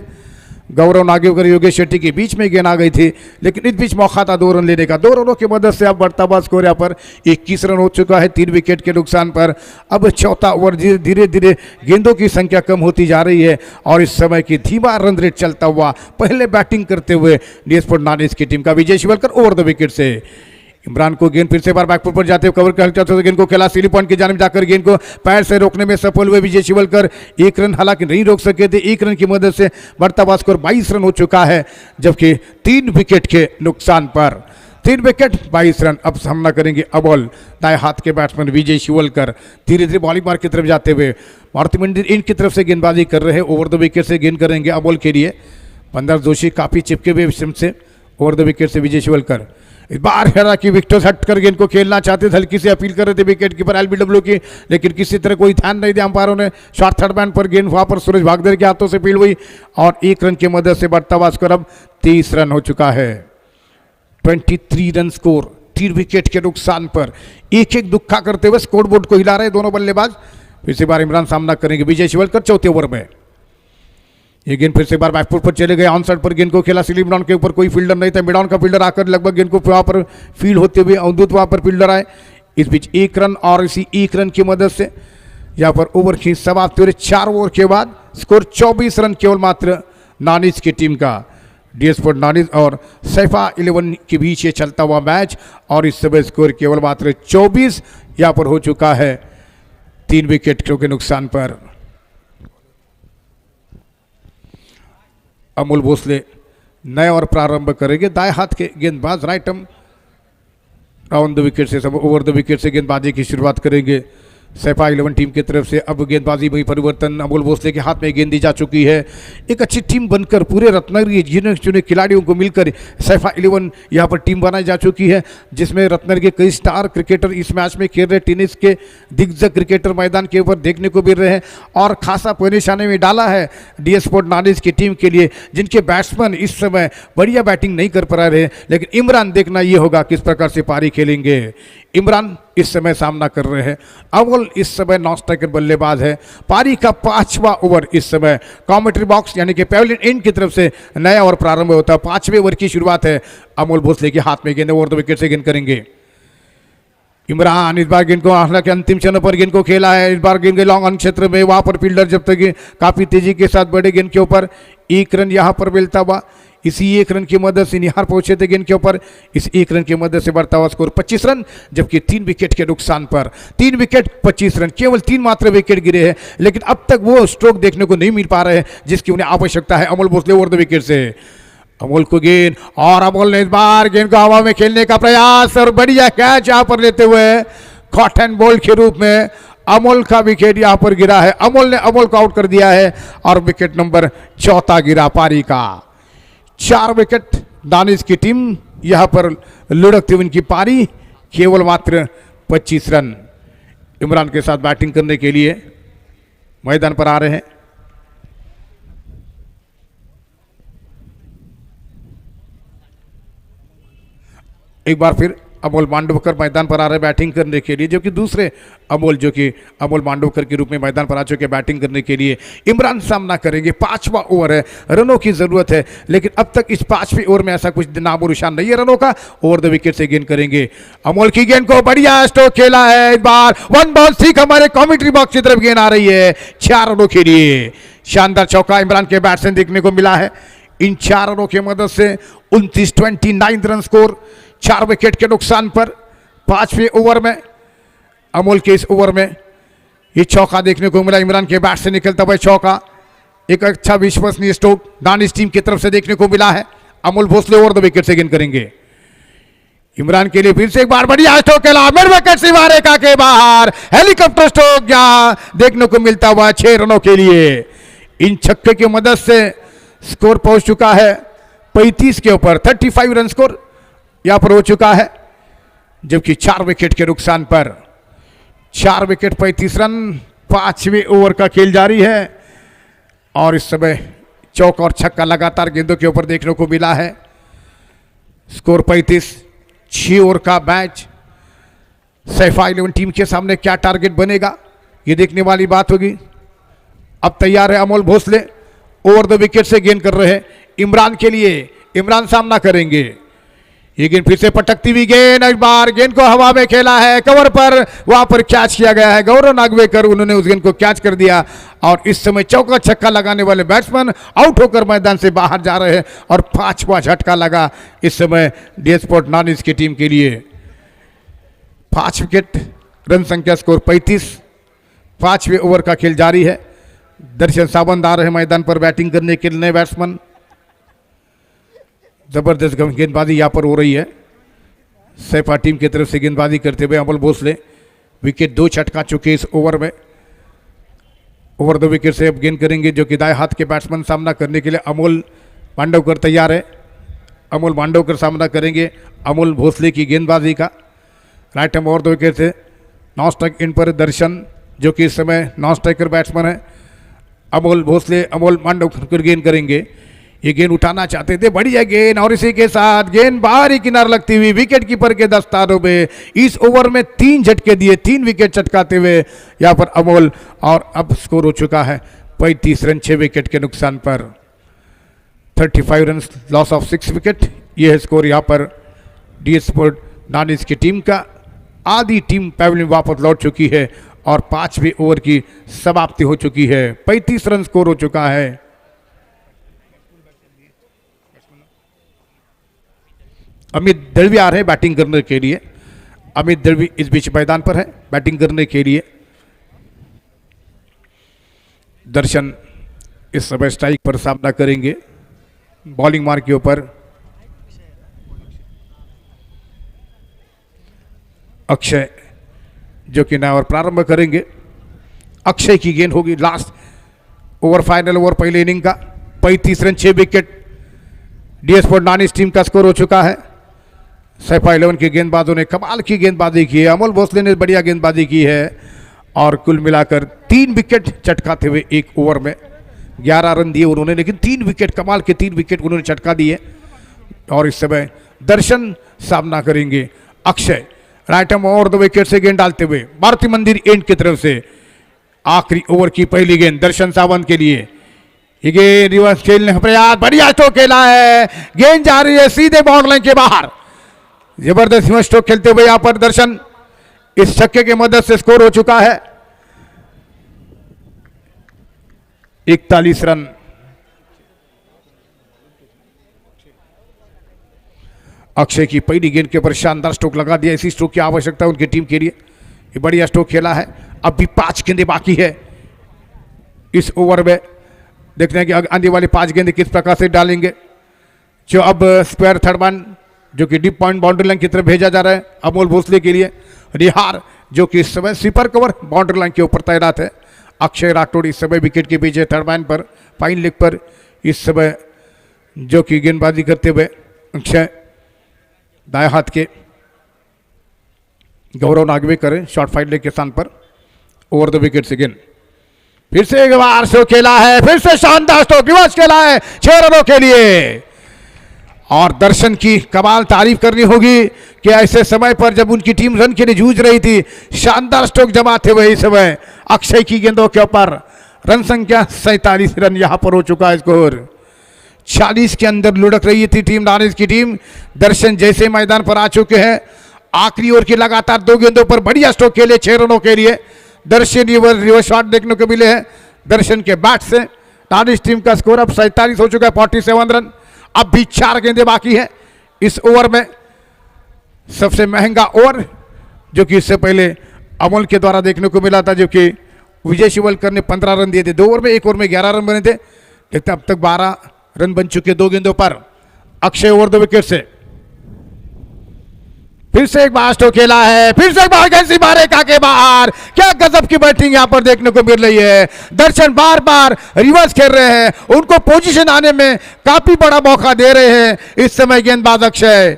Speaker 1: गौरव नागेवकर योगेश शेट्टी के बीच में गेंद आ गई थी, लेकिन इस बीच मौका था 2 रन लेने का। 2 रनों की मदद से अब बढ़ता हुआ स्कोर यहाँ पर 21 रन हो चुका है 3 विकेट के नुकसान पर। अब 4था ओवर, धीरे धीरे गेंदों की संख्या कम होती जा रही है और इस समय की धीमा रन रेट चलता हुआ पहले बैटिंग करते हुए DS स्पोर्ट नानिस की टीम का विजय शिवलकर ओवर 2 विकेट से। इमरान को गेंद फिर से बार बैकफुट पर जाते हुए कवर के हल्के से गेंद को खेला, सीली पॉइंट की जानिब जाकर गेंद को पैर से रोकने में सफल हुए विजय शिवलकर। 1 रन हालांकि नहीं रोक सके थे, 1 रन की मदद से बढ़ता हुआ स्कोर 22 रन हो चुका है, जबकि 3 विकेट के नुकसान पर 3 विकेट 22 रन। अब सामना करेंगे अबोल, दाएं हाथ के बैट्समैन विजय शिवलकर धीरे धीरे बॉलिंग मार की तरफ जाते हुए भारती मंदिर इन की तरफ से गेंदबाजी कर रहे हैं। ओवर 2 विकेट से गेंद करेंगे अबोल के लिए। 15 जोशी काफी चिपके हुए से ओवर 2 विकेट से विजय शिवलकर। इस बार हेरा की विकेट हट कर गेंद को खेलना चाहते थे, हल्की से अपील कर रहे थे विकेट कीपर LBW की, लेकिन किसी तरह कोई ध्यान नहीं दिया अंपायरों ने। शॉर्ट थर्ड मैन पर गेंद वहां पर सूरज वागदर के हाथों से फील्ड हुई और 1 रन की मदद से बढ़ता हुआ स्कोर अब 30 रन हो चुका है। 23 रन स्कोर 3 विकेट के नुकसान पर, एक दुक्का करते हुए स्कोर बोर्ड को हिला रहे दोनों बल्लेबाज। फिर से बार इमरान सामना करेंगे विजय शिवलकर 4थे ओवर में। ये गेंद फिर से एक बार बैकफुट पर चले गए, ऑन साइड पर गेंद को खेला, सिली मिडॉन के ऊपर कोई फील्डर नहीं था, मिडॉन का फील्डर आकर लगभग गेंद को वहां पर फील्ड होते हुए अवधूत वहां पर फील्डर आए। इस बीच 1 रन और इसी 1 रन की मदद से यहाँ पर ओवर की समाप्ति हो रही। 4 ओवर के बाद स्कोर 24 रन केवल मात्र नानिस की टीम का। डी स्पोर्ट नानिज और सैफा 11 के बीच ये चलता हुआ मैच और इस समय स्कोर केवल मात्र 24 यहाँ पर हो चुका है 3 विकेटों के नुकसान पर। अमोल भोसले नए और प्रारंभ करेंगे, दाएं हाथ के गेंदबाज right arm round the wicket से सब ओवर द विकेट से गेंदबाजी की शुरुआत करेंगे सैफा 11 टीम की तरफ से। अब गेंदबाजी में परिवर्तन, अमोल भोसले के हाथ में गेंद दी जा चुकी है। एक अच्छी टीम बनकर पूरे रत्नागिरी गिने चुने खिलाड़ियों को मिलकर सैफा 11 यहाँ पर टीम बनाई जा चुकी है, जिसमें रत्नागिरी के कई स्टार क्रिकेटर इस मैच में खेल रहे, टेनिस के दिग्गज क्रिकेटर मैदान के ऊपर देखने को मिल रहे हैं और खासा परेशानी में डाला है डी स्पोर्ट नानिज की टीम के लिए, जिनके बैट्समैन इस समय बढ़िया बैटिंग नहीं कर पा रहे हैं। लेकिन इमरान देखना ये होगा किस प्रकार से पारी खेलेंगे। इमरान इस समय सामना कर रहे हैं। अव्वल इस समय नॉन स्ट्राइकर बल्लेबाज है। पारी का 5वां ओवर इस समय कमेंट्री बॉक्स यानी कि पेविलियन एंड की तरफ से नया ओवर प्रारंभ होता है। 5वें ओवर की शुरुआत है। अमोल भोसले के हाथ में गेंद, ओवर द विकेट से गेंद करेंगे इमरान। इस बार गेंद को हालांकि अंतिम क्षण पर गेंद को खेला है। इस बार गेंद के लॉन्ग ऑन क्षेत्र में, वहां पर फील्डर जब तक काफी तेजी के साथ बड़े गेंद के ऊपर 1 रन यहां पर मिलता हुआ, इसी 1 रन की मदद से निहार पहुंचे थे गेंद के ऊपर। इस 1 रन की मदद से बढ़ता हुआ स्कोर 25 रन, जबकि 3 विकेट के नुकसान पर 3 विकेट 25 रन, केवल 3 मात्र विकेट गिरे हैं। लेकिन अब तक वो स्ट्रोक देखने को नहीं मिल पा रहे हैं जिसकी उन्हें आवश्यकता है। Amol Bhosale over the wicket से, अमोल को गेंद और अमोल ने इस बार गेंद को हवा में खेलने का प्रयास और बढ़िया कैच यहां पर लेते हुए कॉट एंड बोल्ड के रूप में अमोल का विकेट यहां पर गिरा है। अमोल को आउट कर दिया है और विकेट नंबर 4 गिरा पारी का। 4 विकेट दानिश की टीम यहां पर लुढ़कती हुई इनकी पारी, केवल मात्र 25 रन। इमरान के साथ बैटिंग करने के लिए मैदान पर आ रहे हैं। एक बार फिर अमोल मांडवकर मैदान पर आ रहे बैटिंग करने के लिए, जो कि दूसरे अमोल अमोल मांडवकर के रूप में मैदान पर आ चुके बैटिंग करने के लिए। इमरान सामना करेंगे। 5वां ओवर है, रनों की जरूरत है, लेकिन अब तक इस 5वें ओवर में ऐसा कुछ नामो निशान नहीं है रनों का। ओवर द विकेट से गेंद करेंगे। अमोल की गेंद को बढ़िया स्ट्रोक खेला है। इस बार 1 बॉल 6 हमारे कमेंट्री बॉक्स की तरफ गेंद आ रही है 4 रनों के लिए। शानदार चौका इमरान के बैट से देखने को मिला है। इन 4 रनों की मदद से 29 रन स्कोर, 4 विकेट के नुकसान पर 5वें ओवर में। अमोल के इस ओवर में ये चौका देखने को मिला, इमरान के बैट से निकलता हुआ चौका। एक अच्छा विश्वसनीय स्ट्रोक दानिश टीम की तरफ से देखने को मिला है। Amol Bhosale over the wicket से गेंद करेंगे। इमरान के लिए फिर से एक बार बढ़िया स्ट्रोक खेला, मिड विकेट सिवारे का के बाहर हेलीकॉप्टर स्ट्रोक यहां देखने को मिलता हुआ 6 रनों के लिए। इन छक्के की मदद से स्कोर पहुंच चुका है 35 के ऊपर, 35 रन स्कोर यहां पर हो चुका है, जबकि 4 विकेट के नुकसान पर 4 विकेट 35 रन। 5वें ओवर का खेल जारी है और इस समय चौका और छक्का लगातार गेंदों के ऊपर देखने को मिला है। स्कोर 35, 6 ओवर का मैच। सैफा 11 टीम के सामने क्या टारगेट बनेगा ये देखने वाली बात होगी। अब तैयार है Amol Bhosale, over the wicket से गेंद कर रहे हैं इमरान के लिए। इमरान सामना करेंगे। ये गेंद फिर से पटकती हुई गेंद, एक बार गेंद को हवा में खेला है, कवर पर वहां पर कैच किया गया है। गौरव नागवेकर उन्होंने उस गेंद को कैच कर दिया और इस समय चौका छक्का लगाने वाले बैट्समैन आउट होकर मैदान से बाहर जा रहे हैं और 5वां झटका लगा इस समय डी स्पोर्ट नानिज की टीम के लिए। 5 विकेट, रन संख्या स्कोर 35। 5वें ओवर का खेल जारी है। दर्शन सावंत आ रहे हैं मैदान पर बैटिंग करने के लिए, नए बैट्समैन। जबरदस्त गेंदबाजी यहाँ पर हो रही है। सैफा टीम की तरफ से गेंदबाजी करते हुए अमोल भोसले विकेट 2 छटका चुके इस ओवर में। ओवर द विकेट से अब गेंद करेंगे, जो कि दाएं हाथ के बैट्समैन सामना करने के लिए अमोल मांडवकर तैयार है। अमोल मांडवकर सामना करेंगे अमोल भोसले की गेंदबाजी का। Right hand over the wicket से नॉन स्ट्राइक इन पर दर्शन, जो कि इस समय नॉन स्ट्राइकर बैट्समैन है। अमोल भोसले अमोल मांडवकर गेंद करेंगे। ये गेंद उठाना चाहते थे, बढ़िया गेंद, और इसी के साथ गेंद बाहरी किनार लगती हुई विकेट कीपर के दस्तानों में इस ओवर में 3 झटके दिए, 3 विकेट चटकाते हुए यहाँ पर अमोल। और अब स्कोर हो चुका है 35 रन 6 विकेट के नुकसान पर। 35 रन, लॉस ऑफ 6 विकेट। ये है स्कोर यहाँ पर डी स्पोर्ट नानिज की टीम का। आधी टीम पैविलियन वापस लौट चुकी है और 5वें ओवर की समाप्ति हो चुकी है। 35 रन स्कोर हो चुका है। अमित दलवी आ रहे हैं बैटिंग करने के लिए। अमित दलवी इस बीच मैदान पर है बैटिंग करने के लिए। दर्शन इस समय स्ट्राइक पर सामना करेंगे बॉलिंग मार्क के ऊपर। अक्षय जो कि नया ओवर प्रारंभ करेंगे। अक्षय की गेंद होगी लास्ट ओवर, फाइनल ओवर पहले इनिंग का। 35 run 6 wicket DS sport Nanis team का स्कोर हो चुका है। सैफा 11 के गेंदबाजों ने कमाल की गेंदबाजी की है। अमोल भोसले ने बढ़िया गेंदबाजी की है और कुल मिलाकर 3 विकेट चटकाते हुए एक ओवर में 11 रन दिए उन्होंने, लेकिन 3 विकेट, कमाल के 3 विकेट उन्होंने चटका दिए। और इस समय दर्शन सामना करेंगे Akshay. Right arm over the wicket से गेंद डालते हुए भारती मंदिर एंड की तरफ से आखिरी ओवर की पहली गेंद दर्शन सावंत के लिए। ये गेंद रिवर्स खेलने का प्रयास, बढ़िया स्ट्रोक खेला है, गेंद जा रही है सीधे बाउंड्री लाइन के बाहर। जबरदस्त स्ट्रोक खेलते हुए यहां पर दर्शन इस छक्के की मदद से स्कोर हो चुका है 41 रन। अक्षय की पहली गेंद के ऊपर शानदार स्ट्रोक लगा दिया। इसी स्ट्रोक की आवश्यकता है उनकी टीम के लिए। ये बढ़िया स्ट्रोक खेला है। अब भी 5 गेंदें बाकी है इस ओवर में। देखते हैं कि आने वाली 5 गेंदें किस प्रकार से डालेंगे। जो अब स्क्वायर थर्ड मैन जो कि डीप पॉइंट बाउंड्री लाइन की तरफ भेजा जा रहा है अमोल भोसले के लिए। रिहार जो कि इस समय स्वीपर कवर बाउंड्री लाइन के ऊपर तैनात है। अक्षय राठौड़ इस समय विकेट के पीछे थर्ड मैन पर फाइन लेग पर इस समय जो कि गेंदबाजी करते हुए। अक्षय दाएं हाथ के गौरव नागवेकर शॉर्ट फाइन लेग के स्थान पर ओवर द विकेट से गेंद। फिर से एक बार स्ट्रोक खेला है, फिर से शानदार स्ट्रोक रिवर्स खेला है 6 रनों के लिए। और दर्शन की कमाल तारीफ करनी होगी कि ऐसे समय पर जब उनकी टीम रन के लिए जूझ रही थी, शानदार स्ट्रोक जमाते हुए इस समय अक्षय की गेंदों के ऊपर रन संख्या 47 रन यहां पर हो चुका है स्कोर। 40 के अंदर लुढ़क रही थी टीम नानिस की टीम। दर्शन जैसे मैदान पर आ चुके हैं। आखिरी ओवर की लगातार 2 गेंदों पर बढ़िया स्ट्रोक खेले 6 रनों के लिए। दर्शन रिवर्स शॉट देखने को मिले हैं दर्शन के बैट से। नानिस टीम का स्कोर अब 47 हो चुका है, 47 रन। अब भी 4 गेंदें बाकी हैं इस ओवर में। सबसे महंगा ओवर जो कि इससे पहले अमोल के द्वारा देखने को मिला था, जो कि विजय शिवलकर ने 15 रन दिए थे 2 ओवर में। 1 ओवर में 11 रन बने थे, लेकिन अब तक 12 रन बन चुके 2 गेंदों पर। अक्षय ओवर द विकेट से फिर से एक बार स्ट्रोक खेला है, फिर से एक बार कैसी मारे के बाहर। क्या गजब की बैटिंग यहां पर देखने को मिल रही है। दर्शन बार बार रिवर्स खेल रहे हैं, उनको पोजीशन आने में काफी बड़ा मौका दे रहे हैं इस समय गेंदबाज अक्षय।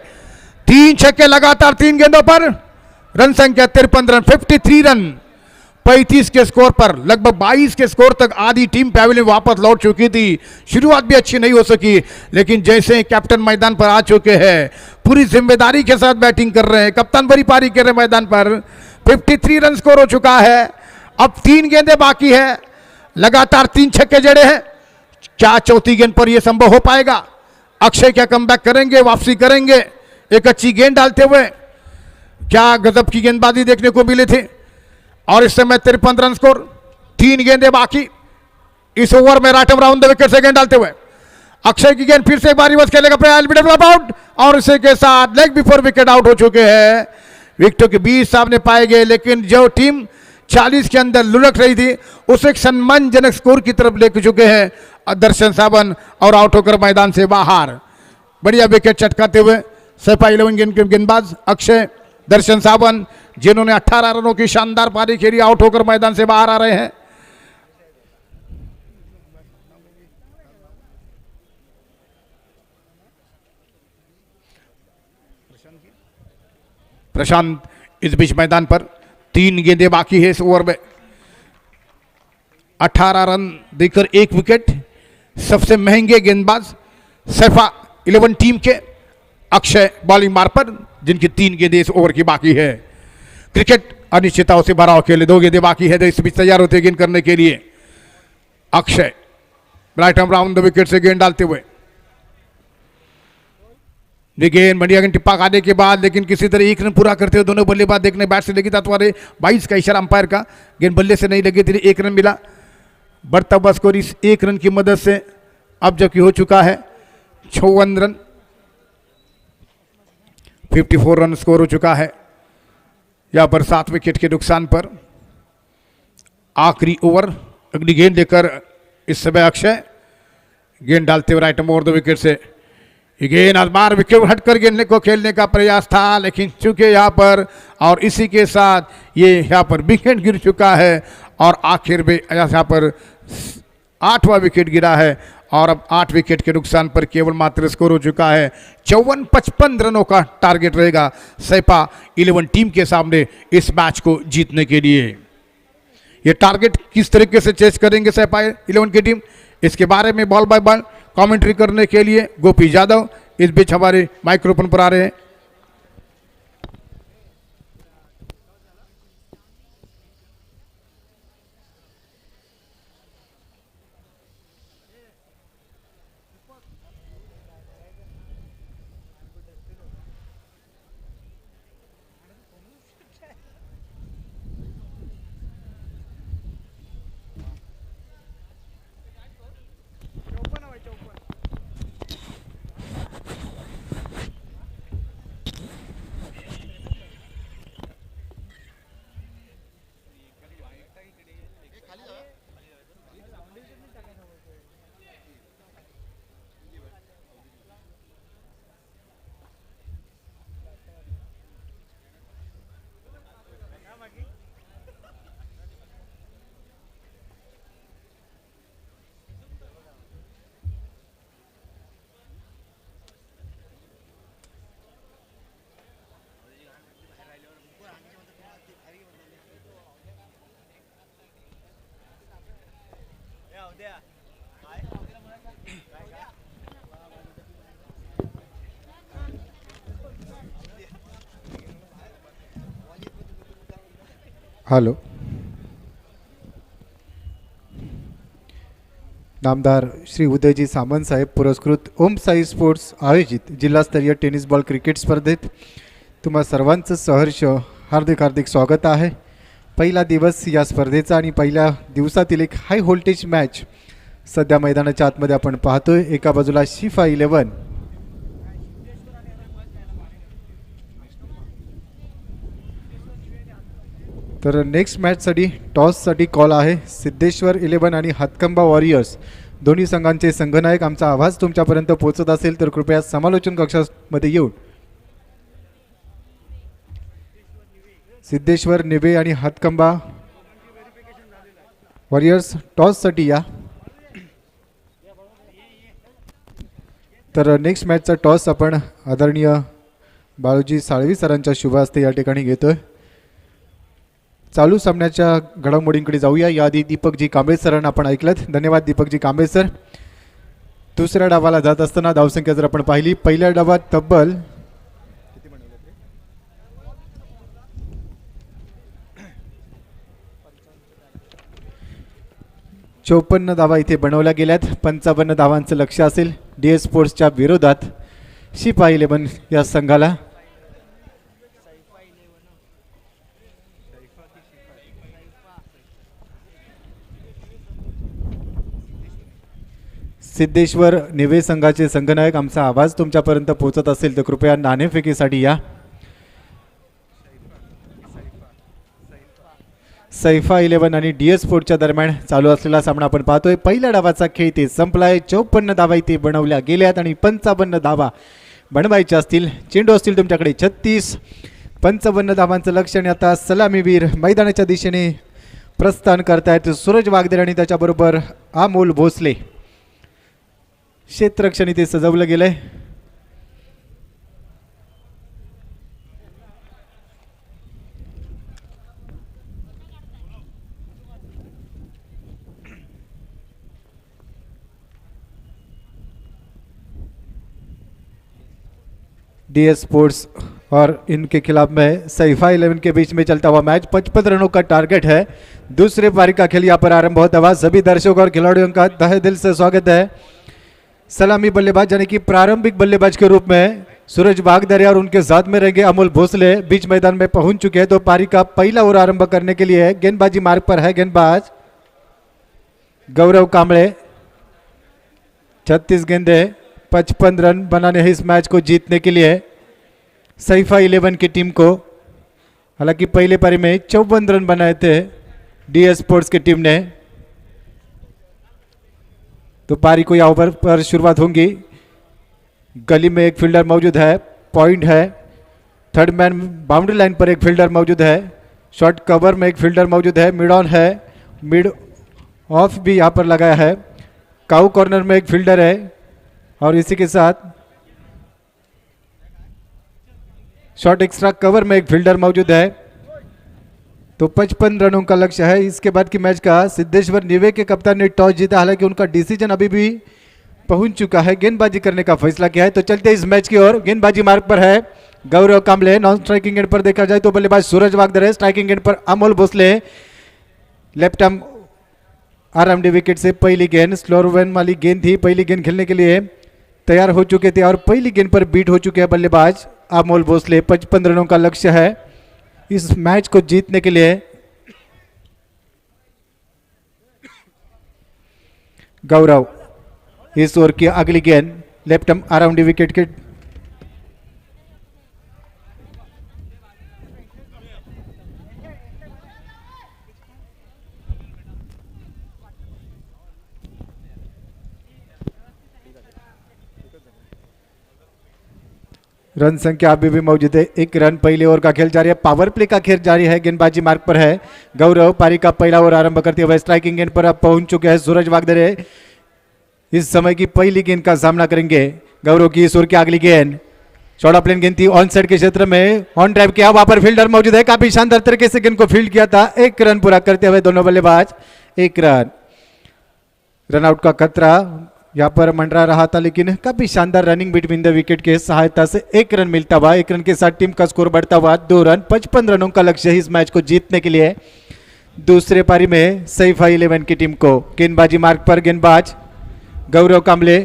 Speaker 1: 3 छक्के लगातार 3 गेंदों पर, रन संख्या 53 रन, 53 रन। 35 के स्कोर पर लगभग 22 के स्कोर तक आधी टीम पैवेलियन वापस लौट चुकी थी। शुरुआत भी अच्छी नहीं हो सकी, लेकिन जैसे कैप्टन मैदान पर आ चुके हैं, पूरी जिम्मेदारी के साथ बैटिंग कर रहे हैं, कप्तान बड़ी पारी कर रहे हैं मैदान पर। 53 रन स्कोर हो चुका है। अब 3 गेंदें बाकी है, लगातार 3 छक्के जड़े हैं। क्या चौथी गेंद पर यह संभव हो पाएगा? अक्षय क्या कमबैक करेंगे, वापसी करेंगे एक अच्छी गेंद डालते हुए? क्या गजब की गेंदबाजी देखने को मिली थी। और इस समय 53 रन स्कोर, 3 गेंदें बाकी इस ओवर में। राइट राउंड द विकेट से गेंद डालते हुए अक्षय की गेंद फिर से एक बार रिवर्स खेलेगा प्रयास, आउट। और इसी के साथ लेग बिफोर विकेट आउट हो चुके हैं। विकेटों के 20 सामने पाए गए, लेकिन जो टीम 40 के अंदर लुढ़क रही थी उसे एक सम्मानजनक स्कोर की तरफ ले चुके हैं दर्शन सावन, और आउट होकर मैदान से बाहर। बढ़िया विकेट चटकाते हुए सैफा 11 गेंद के गेंदबाज अक्षय दर्शन सावन, जिन्होंने 18 रनों की शानदार पारी खेली, आउट होकर मैदान से बाहर आ रहे हैं। प्रशांत इस बीच मैदान पर 3 गेंदें बाकी है इस ओवर में। 18 रन देकर 1 विकेट। सबसे महंगे गेंदबाज सैफा 11 टीम के अक्षय बॉलिंग मार्क पर, जिनकी 3 गेंदें इस ओवर की बाकी है। क्रिकेट अनिश्चितताओं से भरा खेले, 2 गेंदें बाकी है, इस बीच तैयार होते गेंद करने के लिए। Akshay right arm round the wicket से गेंद डालते हुए गेंद बढ़िया गेंद टिप्पा खाने के बाद, लेकिन किसी तरह 1 रन पूरा करते हुए दोनों बल्लेबाज देखने बैट से लगी था। 22 का इशारा अंपायर का, गेंद बल्ले से नहीं लगी थी, 1 रन मिला। बढ़ता हुआ स्कोर इस 1 रन की मदद से अब जबकि हो चुका है 54 रन। 54 रन स्कोर हो चुका है। यहाँ पर 7 विकेट के नुकसान पर आखिरी ओवर अगली गेंद लेकर इस समय अक्षय गेंद डालते हुए राइट ओवर 2 विकेट से। ये गेंद आसमार विकेट हटकर गेंद को खेलने का प्रयास था, लेकिन चूंकि यहाँ पर और इसी के साथ ये यहाँ पर विकेट गिर चुका है और आखिर में यहाँ पर 8वां विकेट गिरा है और अब 8 विकेट के नुकसान पर केवल मात्र स्कोर हो चुका है 54-55 रनों का टारगेट रहेगा सैफा 11 टीम के सामने इस मैच को जीतने के लिए। ये टारगेट किस तरीके से चेस करेंगे सैफा 11 की टीम, इसके बारे में बॉल बाय बॉल कमेंट्री करने के लिए गोपी यादव इस बीच हमारे माइक्रोफोन पर आ रहे हैं।
Speaker 2: हॅलो, नामदार श्री उदयजी सामंत साहेब पुरस्कृत ओम साई स्पोर्ट्स आयोजित जिल्हास्तरीय टेनिस बॉल क्रिकेट स्पर्धेत तुम्हा सर्वांचं सहर्ष हार्दिक हार्दिक स्वागत आहे। पहिला दिवस या स्पर्धेचा आणि पहिल्या दिवसातील एक हाय व्होल्टेज मॅच सध्या मैदानाच्या आतमध्ये आपण पाहतोय। एका बाजूला शिफा 11 तर नेक्स्ट मॅचसाठी टॉससाठी कॉल आहे। सिद्धेश्वर 11 आणि हातकंबा वॉरियर्स दोन्ही संघांचे संघनायक आमचा आवाज तुमच्यापर्यंत पोहोचत असेल तर कृपया समालोचन कक्षामध्ये येऊन सिद्धेश्वर निवे आणि हातकंबा वॉरियर्स टॉससाठी या। तर नेक्स्ट मॅचचा टॉस आपण आदरणीय बाळूजी साळवी सरांच्या शुभ हस्ते या ठिकाणी घेतोय। चालू सामन्याच्या घडामोडींकडे जाऊया। याआधी दीपकजी कांबळे सरांना आपण ऐकलत, धन्यवाद दीपकजी कांबळे सर। दुसऱ्या डावाला जात असताना धावसंख्या जर आपण पाहिली, पहिल्या डावात तब्बल 54 धावा इथे बनवल्या गेल्यात। 55 धावांचं लक्ष असेल DS स्पोर्ट्सच्या विरोधात शिफा 11 या संघाला। सिद्धेश्वर निवे संघाचे संघनायक आमचा आवाज तुमच्यापर्यंत पोहोचत असेल तर कृपया नाणेफेकीसाठी या। सैफा 11 आणि DS स्पोर्ट्सच्या दरम्यान चालू असलेला सामना आपण पाहतोय। पहिल्या डावाचा खेळ इथे संपलाय। 54 धावा इथे बनवल्या गेल्यात आणि 55 धावा बनवायच्या असतील। चेंडू असतील तुमच्याकडे 36। 55 धावांचं लक्ष आणि आता सलामीवीर मैदानाच्या दिशेने प्रस्थान करतायत सूरज वागदेर आणि त्याच्याबरोबर अमोल भोसले। क्षेत्ररक्षण इथे सजवलं गेलंय। DS स्पोर्ट्स और इनके खिलाफ में सैफा 11 के बीच में चलता हुआ मैच 55 रनों का टारगेट है। दूसरे पारी का खेल यहाँ पर आरंभ होता हुआ सभी दर्शकों और खिलाड़ियों का तहे दिल से स्वागत है। सलामी बल्लेबाज यानी कि प्रारंभिक बल्लेबाज के रूप में सूरज वागदरे और उनके साथ में रहेंगे अमोल भोसले बीच मैदान में पहुंच चुके हैं। तो पारी का पहला ओवर आरंभ करने के लिए गेंदबाजी मार्ग पर है गेंदबाज गौरव कांबळे। 36 गेंदे 55 रन बनाने हैं इस मैच को जीतने के लिए। सईफा 11 की टीम को। हालांकि पहले पारी में 54 रन बनाए थे डीएस स्पोर्ट्स की टीम ने। तो पारी को यहाँ ओवर पर शुरुआत होंगी। गली में एक फील्डर मौजूद है, पॉइंट है। थर्ड मैन बाउंड्री लाइन पर एक फील्डर मौजूद है। शॉर्ट कवर में एक फील्डर मौजूद है। मिड ऑन है, मिड ऑफ भी यहाँ पर लगाया है। काउ कॉर्नर में एक फील्डर है और इसी के साथ शॉर्ट एक्स्ट्रा कवर में एक फील्डर मौजूद है। तो 55 रनों का लक्ष्य है। इसके बाद की मैच का सिद्धेश्वर निवे के कप्तान ने टॉस जीता। हालांकि उनका डिसीजन अभी भी पहुंच चुका है, गेंदबाजी करने का फैसला किया है। तो चलते इस मैच की ओर। गेंदबाजी मार्ग पर है गौरव कांबले। नॉन स्ट्राइकिंग एंड पर देखा जाए तो बल्लेबाज सूरज वागदर है। स्ट्राइकिंग एंड पर Amol Bhosale. Left arm round wicket से पहली गेंद, स्लोअर वन वाली गेंद थी। पहली गेंद खेलने के लिए तैयार हो चुके थे और पहली गेंद पर बीट हो चुके हैं बल्लेबाज अमोल भोसले। 55 रनों का लक्ष्य है इस मैच को जीतने के लिए। गौरव इस ओवर की अगली गेंद लेफ्ट आर्म अराउंड विकेट के रन संख्या अभी भी मौजूद है। एक रन पहले ओवर का खेल जारी है। पावर प्ले का खेल जारी है। गेंदबाजी मार्ग पर है गौरव। पारी का पहला ओवर आरंभ करते हुए स्ट्राइकिंग एंड पर अब पहुंच चुके हैं सूरज वागदरे। इस समय की पहली गेंद का सामना करेंगे गौरव की। इस ओवर की अगली गेंद चौड़ा प्लेन गेंद थी ऑन साइड के क्षेत्र में, ऑन ड्राइव किया। वहां पर फील्डर मौजूद है, काफी शानदार तरीके से गेंद को फील्ड किया था। एक रन पूरा करते हुए दोनों बल्लेबाज। एक रन आउट का खतरा यहाँ पर मंडरा रहा था, लेकिन काफी शानदार रनिंग बिटवीन द विकेट के सहायता से एक रन मिलता हुआ। एक रन के साथ टीम का स्कोर बढ़ता हुआ 2 रन। 55 रनों का लक्ष्य है इस मैच को जीतने के लिए। दूसरे पारी में सईफा 11 की टीम को। गेंदबाजी मार्ग पर गेंदबाज गौरव कांबले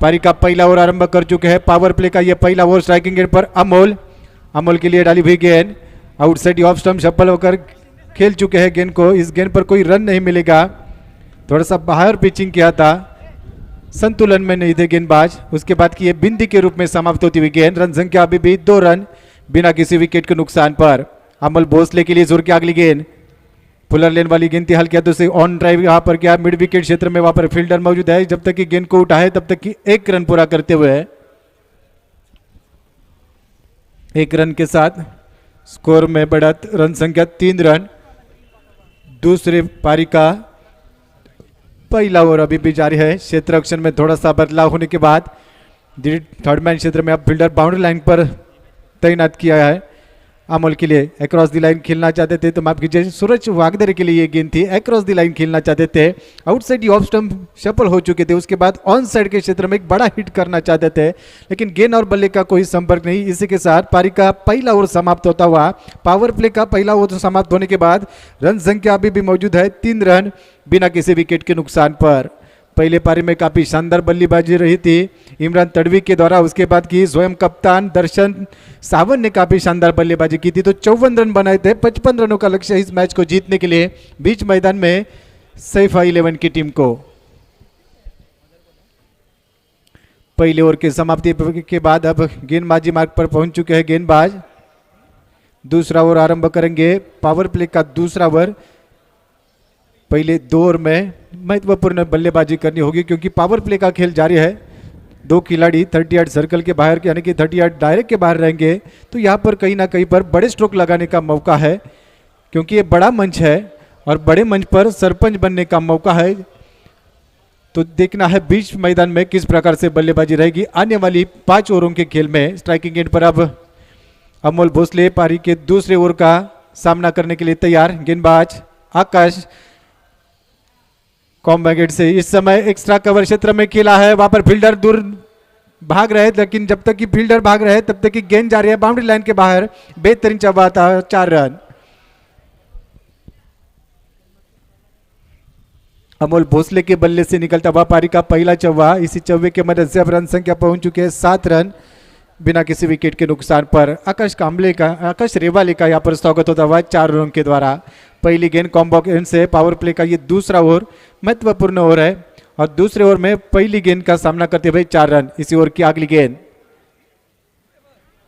Speaker 2: पारी का पहला ओवर आरंभ कर चुके हैं। पावर प्ले का यह पहला ओवर। स्ट्राइकिंग एंड पर अमोल के लिए डाली हुई गेंद आउटसाइड ऑफ स्टंप सफल होकर खेल चुके हैं गेंद को। इस गेंद पर कोई रन नहीं मिलेगा, थोड़ा सा बाहर पिचिंग किया था, संतुलन में नहीं थे गेंदबाज। उसके बाद की ये बिंदी के रूप में समाप्त होती हुई गेंद। रन संख्या अभी भी 2 रन बिना किसी विकेट के नुकसान पर। अमोल भोसले के लिए जोर की अगली गेंद पुलर लेन वाली गेंद थी, हल्की हाथों से ऑन ड्राइव यहाँ पर क्या मिड विकेट क्षेत्र में। वहां पर फील्डर मौजूद है, जब तक कि गेंद को उठाए तब तक कि 1 रन पूरा करते हुए 1 रन के साथ स्कोर में बढ़त। रन संख्या 3 रन। दूसरे पारी का पहला ओवर अभी भी जारी है। क्षेत्र रक्षण में थोड़ा सा बदलाव होने के बाद थर्ड मैन क्षेत्र में अब फील्डर बाउंड्री लाइन पर तैनात किया है। अमोल के लिए अक्रॉस द लाइन खेलना चाहते थे, तो माफ कीजिए सूरज वागदरे के लिए ये गेंद थी। अक्रॉस द लाइन खेलना चाहते थे, आउटसाइड ऑफ स्टंप सफल हो चुके थे। उसके बाद ऑन साइड के क्षेत्र में एक बड़ा हिट करना चाहते थे, लेकिन गेंद और बल्ले का कोई संपर्क नहीं। इसी के साथ पारी का पहला ओवर समाप्त होता हुआ। पावर प्ले का पहला ओवर समाप्त होने के बाद रन संख्या अभी भी मौजूद है 3 रन बिना किसी विकेट के नुकसान पर। पहले पारी में काफी शानदार बल्लेबाजी रही थी इमरान तड़वी के द्वारा। उसके बाद की स्वयं कप्तान दर्शन सावन ने काफी शानदार बल्लेबाजी की थी। तो 54 रन बनाए थे। 55 रनों का लक्ष्य इस मैच को जीतने के लिए बीच मैदान में सईफा 11 की टीम को। पहले ओवर की समाप्ति के बाद अब गेंदबाजी मार्ग पर पहुंच चुके हैं गेंदबाज। दूसरा ओवर आरंभ करेंगे। पावर प्ले का दूसरा ओवर। पहले 2 ओवर में महत्वपूर्ण बल्लेबाजी करनी होगी, क्योंकि पावर प्ले का खेल जारी है। 2 खिलाड़ी 30 यार्ड सर्कल के बाहर यानी कि 30 यार्ड डायरेक्ट के बाहर रहेंगे। तो यहाँ पर कहीं ना कहीं पर बड़े स्ट्रोक लगाने का मौका है, क्योंकि ये बड़ा मंच है और बड़े मंच पर सरपंच बनने का मौका है। तो देखना है बीच मैदान में किस प्रकार से बल्लेबाजी रहेगी आने वाली 5 ओवरों के खेल में। स्ट्राइकिंग एंड पर अब अमोल भोसले पारी के दूसरे ओवर का सामना करने के लिए तैयार। गेंदबाज आकाश कॉम बैकेट से इस समय एक्स्ट्रा कवर क्षेत्र में खेला है। वहां पर फील्डर दूर भाग रहे, लेकिन जब तक कि फील्डर भाग रहे तब तक कि गेंद जा रही है बाउंड्री लाइन के बाहर। बेहतरीन चौवा था, 4 रन। अमोल भोसले के बल्ले से निकलता हुआ पारी का पहला चौवा। इसी चौवे के मदद से अब रन संख्या पहुंच चुके हैं 7 रन बिना किसी विकेट के नुकसान पर। आकाश रेवाले का यहाँ पर स्वागत होता हुआ 4 रनों के द्वारा। पहली गेंद कॉम्बो गेंद से पावर प्ले का ये दूसरा ओवर महत्वपूर्ण ओवर है और दूसरे ओवर में पहली गेंद का सामना करते हुए 4 रन। इसी ओवर की अगली गेंद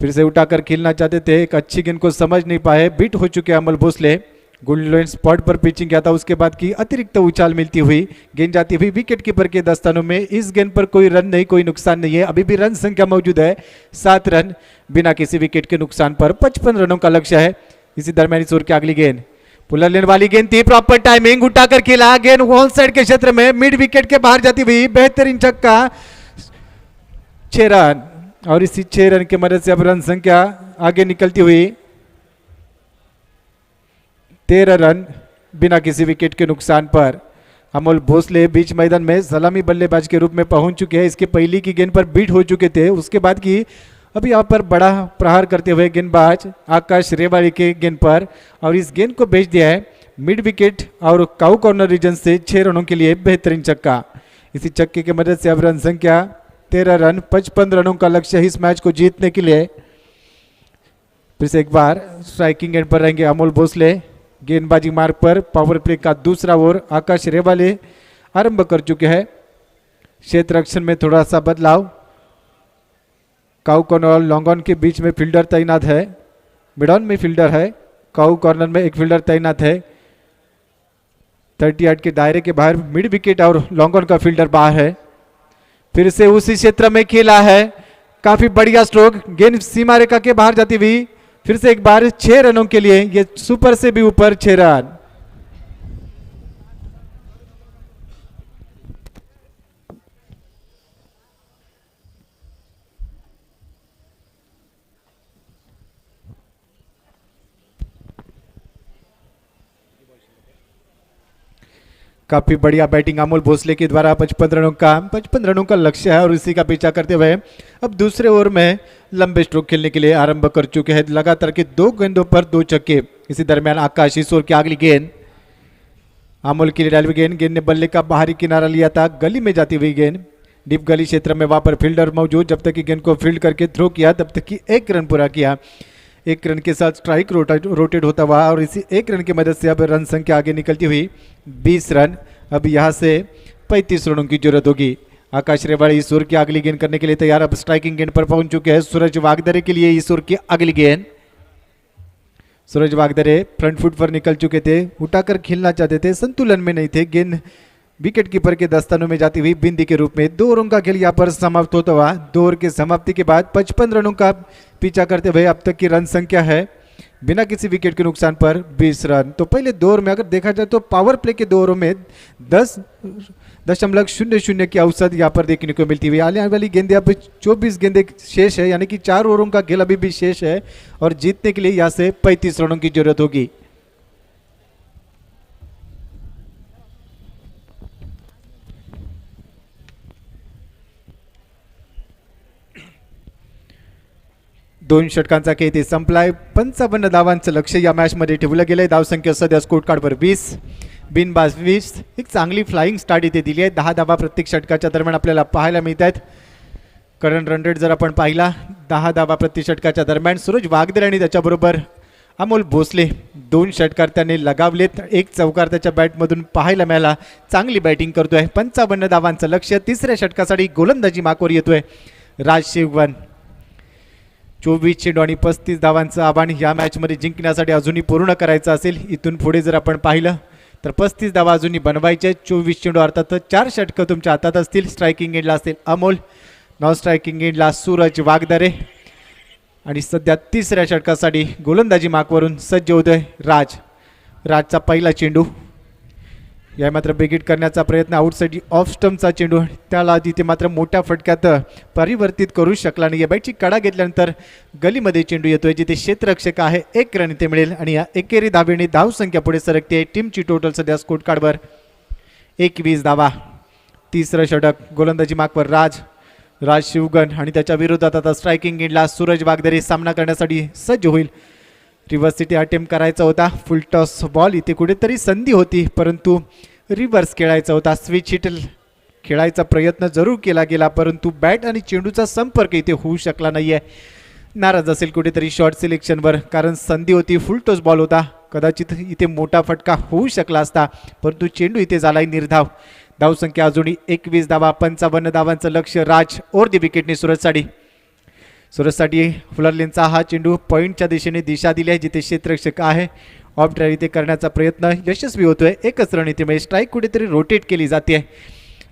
Speaker 2: फिर से उठाकर खेलना चाहते थे, एक अच्छी गेंद को समझ नहीं पाए, बीट हो चुके अमोल भोसले। गोल्डन स्पॉट पर पिचिंग किया था, उसके बाद की अतिरिक्त उछाल मिलती हुई गेंद जाती हुई विकेट कीपर के दस्तानों में। इस गेंद पर कोई रन नहीं, कोई नुकसान नहीं है, अभी भी रन संख्या मौजूद है 7 रन बिना किसी विकेट के नुकसान पर। 55 रनों का लक्ष्य है। इसी दरमियान इस ओवर की अगली गेंद पुलर लेने वाली गेंद थी, प्रॉपर टाइमिंग, उठाकर खेला, गेंद वॉल साइड के क्षेत्र में मिड विकेट के बाहर जाती हुई, बेहतरीन छक्का, 6 रन। और इसी 6 रन की मदद से अब रन संख्या आगे निकलती हुई 13 रन बिना किसी विकेट के नुकसान पर। अमोल भोसले बीच मैदान में सलामी बल्लेबाज के रूप में पहुंच चुके हैं। इसके पहली की गेंद पर बीट हो चुके थे, उसके बाद की अब यहाँ पर बड़ा प्रहार करते हुए गेंदबाज आकाश रेवाड़ी के गेंद पर, और इस गेंद को भेज दिया है मिड विकेट और काउ कॉर्नर रीजन से 6 रनों के लिए बेहतरीन छक्का। इसी छक्के की मदद से अब रन संख्या 13 रन, 55 रनों का लक्ष्य है इस मैच को जीतने के लिए। फिर से एक बार स्ट्राइकिंग एंड पर रहेंगे अमोल भोसले। गेंदबाजी मार्ग पर पावर प्ले का दूसरा ओवर आकाश रेवाले आरंभ कर चुके हैं। क्षेत्र रक्षण में थोड़ा सा बदलाव, काउ कॉर्नर और लॉन्ग ऑन के बीच में फील्डर तैनात है, मिड ऑन में फील्डर है, काउ कॉर्नर में एक फील्डर तैनात है। 38 के दायरे के बाहर मिड विकेट और लॉन्ग ऑन का फील्डर बाहर है। फिर से उसी क्षेत्र में खेला है, काफी बढ़िया स्ट्रोक, गेंद सीमा रेखा के बाहर जाती हुई, फिर से एक बार 6 रनों के लिए, ये सुपर से भी ऊपर 6 रन। काफी बढ़िया बैटिंग अमोल भोसले के द्वारा 55 रनों का लक्ष्य है, और इसी का पीछा करते हुए अब दूसरे ओवर में लंबे स्ट्रोक खेलने के लिए आरंभ कर चुके हैं। लगातार के 2 गेंदों पर 2 छक्के। इसी दरमियान आकाश इस ओवर की अगली गेंद अमोल की डाली गेंद, गेंद ने बल्ले का बाहरी किनारा लिया था, गली में जाती हुई गेंद, डीप गली क्षेत्र में वहां पर फील्डर मौजूद, जब तक कि गेंद को फील्ड करके थ्रो किया तब तक कि 1 रन पूरा किया। 1 रन के साथ स्ट्राइक रोटेट होता हुआ, और इसी 1 रन की मदद से अब रन संख्या आगे निकलती हुई 20 रन। अब यहां से 35 रनों की जरूरत होगी। आकाश रेवाड़ी इस ओवर की अगली गेंद करने के लिए तैयार, अब स्ट्राइकिंग गेंद पर पहुंच चुके हैं सूरज वागदरे के लिए इस ओवर की अगली गेंद। सूरज वागदरे फ्रंट फुट पर निकल चुके थे, उठाकर खेलना चाहते थे, संतुलन में नहीं थे, गेंद विकेट कीपर के दस्तानों में जाती हुई बिंदी के रूप में। 2 ओवरों का खेल यहाँ पर समाप्त होता हुआ। 2 ओवर की समाप्ति के बाद 55 रनों का पीछा करते हुए अब तक की रन संख्या है बिना किसी विकेट के नुकसान पर 20 रन। तो पहले 2 ओवर में अगर देखा जाए तो पावर प्ले के 2 ओवरों में 10.00 की औसत यहाँ पर देखने को मिलती हुई। आने वाली गेंदे अब 24 गेंदे शेष है, यानी कि 4 ओवरों का खेल अभी भी शेष है, और जीतने के लिए यहाँ से 35 रनों की जरूरत होगी। दोन षटकांचा खेळ इथे संपलाय। 55 धावांचं लक्ष्य या मॅच मध्ये ठेवलं गेलंय। धावसंख्या सध्या स्कोर कार्डवर 20, बिनबाद 20। एक चांगली फ्लाइंग स्टार्ट इथे दिली आहे। 10 धावा प्रत्येक षटकाच्या दरम्यान आपल्याला पाहायला मिळत आहेत। करंट रन रेट जर आपण पाहिला 10 धावा प्रति षटकाच्या दरम्यान सूरज वागदरे आणि त्याच्याबरोबर अमोल भोसले 2 षटकार त्याने लगावलेत। एक चौकार त्याच्या बॅटमधून पाहायला मिळाला। चांगली बॅटिंग करतोय। 55 धावांचं लक्ष्य। तिसऱ्या षटकासाठी गोलंदाजी माकोर येतोय राज शिवगन। 24 चेंडू आणि 35 धावांचं आव्हान या मॅच मध्ये जिंकण्यासाठी अजूनही पूर्ण करायचं असेल। इथून पुढे जर आपण पाहिलं तर 35 धावा अजूनही बनवायचे। 24 चेंडू अर्थात 4 षटकं तुमच्या हातात असतील। स्ट्राइकिंग एंडला असेल अमोल, नॉन स्ट्राइकिंग एंडला सूरज वागदरे, आणि सध्या तिसऱ्या षटकासाठी गोलंदाजी मार्कवरून सज्ज होतोय राजचा पहिला चेंडू। या मात्र बिगिट करण्याचा प्रयत्न, आउटसाइड ऑफ स्टंपचा चेंडू, त्याला तिथे मात्र मोठ्या फटक्यात परिवर्तित करू शकला नाही। बॅटची कडा घेतल्यानंतर गलीमध्ये चेंडू येतोय, जिथे क्षेत्ररक्षक आहे। 1 रन इथे मिळेल आणि या एकेरी धावेने धाव संख्या पुढे सरकते। टीमची टोटल सध्या स्कोर कार्डवर 21 धावा। तिसरं षटक गोलंदाजी मार्कवर राज शिवगन, आणि त्याच्या विरोधात आता स्ट्राइकिंग एंडला सूरज वागदरे सामना करण्यासाठी सज्ज होईल। रिव्हर्स सिटी अटेम्प्ट करायचा होता। फुल टॉस बॉल, इथे कुठेतरी संधी होती परंतु रिव्हर्स खेळायचा होता। स्विच हिट खेळायचा प्रयत्न जरूर केला गेला, परंतु बॅट आणि चेंडूचा संपर्क इथे होऊ शकला नाहीये। नाराज असेल कुठेतरी शॉट सिलेक्शनवर, कारण संधी होती, फुल टॉस बॉल होता। कदाचित इथे मोठा फटका होऊ शकला असता, परंतु चेंडू इथे झालाय निर्धाव। धावसंख्या अजूनही 21 धावा। 55 धावांचं लक्ष्य राज और दी विकेटने सूरजसाठी। सुरतसाठी फुलरलेनचा हा चेंडू पॉईंटच्या दिशेने दिशा दिली आहे, जिथे क्षेत्ररक्षक आहे ऑफ ड्राईव्ह इथे करण्याचा प्रयत्न यशस्वी होतोय. एकच रण इथे म्हणजे स्ट्राईक कुठेतरी रोटेट केली जाते.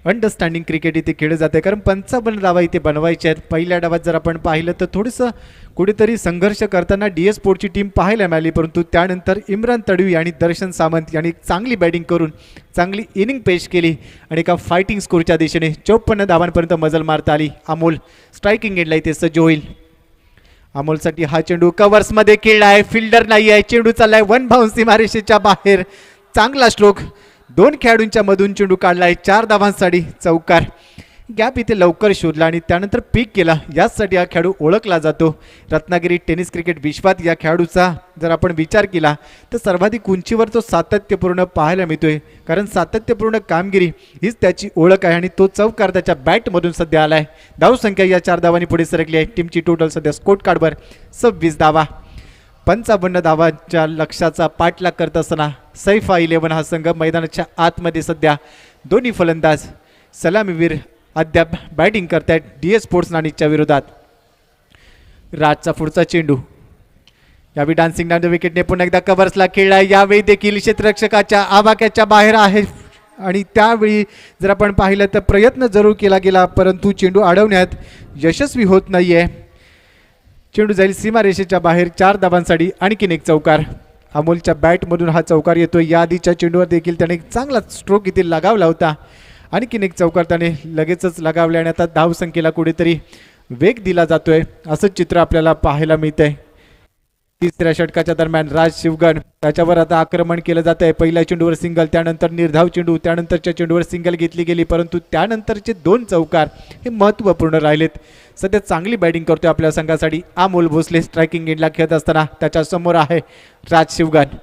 Speaker 2: अंडरस्टँडिंग क्रिकेट इथे खेळलं जाते, कारण 55 धावा इथे बनवायचे आहेत. पहिल्या डावात जर आपण पाहिलं तर थोडंसं कुठेतरी संघर्ष करताना DS स्पोर्टची टीम पाहायला मिळाली, परंतु त्यानंतर इम्रान तडवी आणि दर्शन सामंत यांनी चांगली बॅटिंग करून चांगली इनिंग पेश केली आणि एका फायटिंग स्कोरच्या दिशेने 54 धावांपर्यंत मजल मारता आली. अमोल स्ट्रायकिंग एंडला इथे सज्ज होईल. अमोलसाठी हा चेंडू कव्हर्समध्ये खेळला आहे, फिल्डर नाही आहे, चेंडू चाललाय वन बाउन्स सीमारेषेच्या बाहेर. चांगला स्ट्रोक, 2 खेळाडूंच्या मधून चेंडू काढलाय, 4 धावांसाठी चौकार. गॅप इथे लवकर शोधला आणि त्यानंतर पीक केला, याचसाठी हा खेळाडू ओळखला जातो. रत्नागिरी टेनिस क्रिकेट विश्वात या खेळाडूचा जर आपण विचार केला तर सर्वाधिक उंचीवर तो सातत्यपूर्ण पाहायला मिळतोय, कारण सातत्यपूर्ण कामगिरी हीच त्याची ओळख आहे आणि तो चौकार त्याच्या बॅटमधून सध्या आलाय. धावसंख्या या 4 धावांनी पुढे सरकली आहे. टीमची टोटल सध्या स्कोर कार्डवर 26 धावा. 55 धावांच्या लक्ष्याचा पाठलाग करत असताना सैफा 11 हा संघ मैदानाच्या आतमध्ये सध्या दोन्ही फलंदाज सलामीवीर अद्याप बॅटिंग करतायत DS स्पोर्ट्स नाणीच्या विरोधात. राजचा पुढचा चेंडू यावेळी डान्सिंग डाऊन द विकेटने पुन्हा एकदा कव्हर्सला खेळला. यावेळी देखील क्षेत्ररक्षकाच्या आवाक्याच्या बाहेर आहे आणि त्यावेळी जर आपण पाहिलं तर प्रयत्न जरूर केला गेला, परंतु चेंडू अडवण्यात यशस्वी होत नाहीये. चेंडू जाईल सीमारेषेच्या बाहेर. 4 धावांसाठी आणखीन एक चौकार. अमोलच्या बॅटमधून हा चौकार येतोय. या आधीच्या चेंडूवर देखील त्याने चांगला स्ट्रोक इथे लगावला होता. आणखीन एक चौकार त्याने लगेचच लगावले आणि आता धावसंख्येला कुठेतरी वेग दिला जातोय, असं चित्र आपल्याला पाहायला मिळतंय. तिसऱ्या षटकाच्या दरम्यान राज शिवगण त्याच्यावर आता आक्रमण केलं जात आहे. पहिल्या चेंडूवर सिंगल, त्यानंतर निर्धाव चेंडू, त्यानंतरच्या चेंडूवर सिंगल घेतली गेली, परंतु त्यानंतरचे 2 चौकार हे महत्त्वपूर्ण राहिलेत. सध्या चांगली बॅटिंग करतोय आपल्या संघासाठी अमोल भोसले. स्ट्रायकिंग एंडला खेळत असताना त्याच्या समोर आहे राज शिवगण.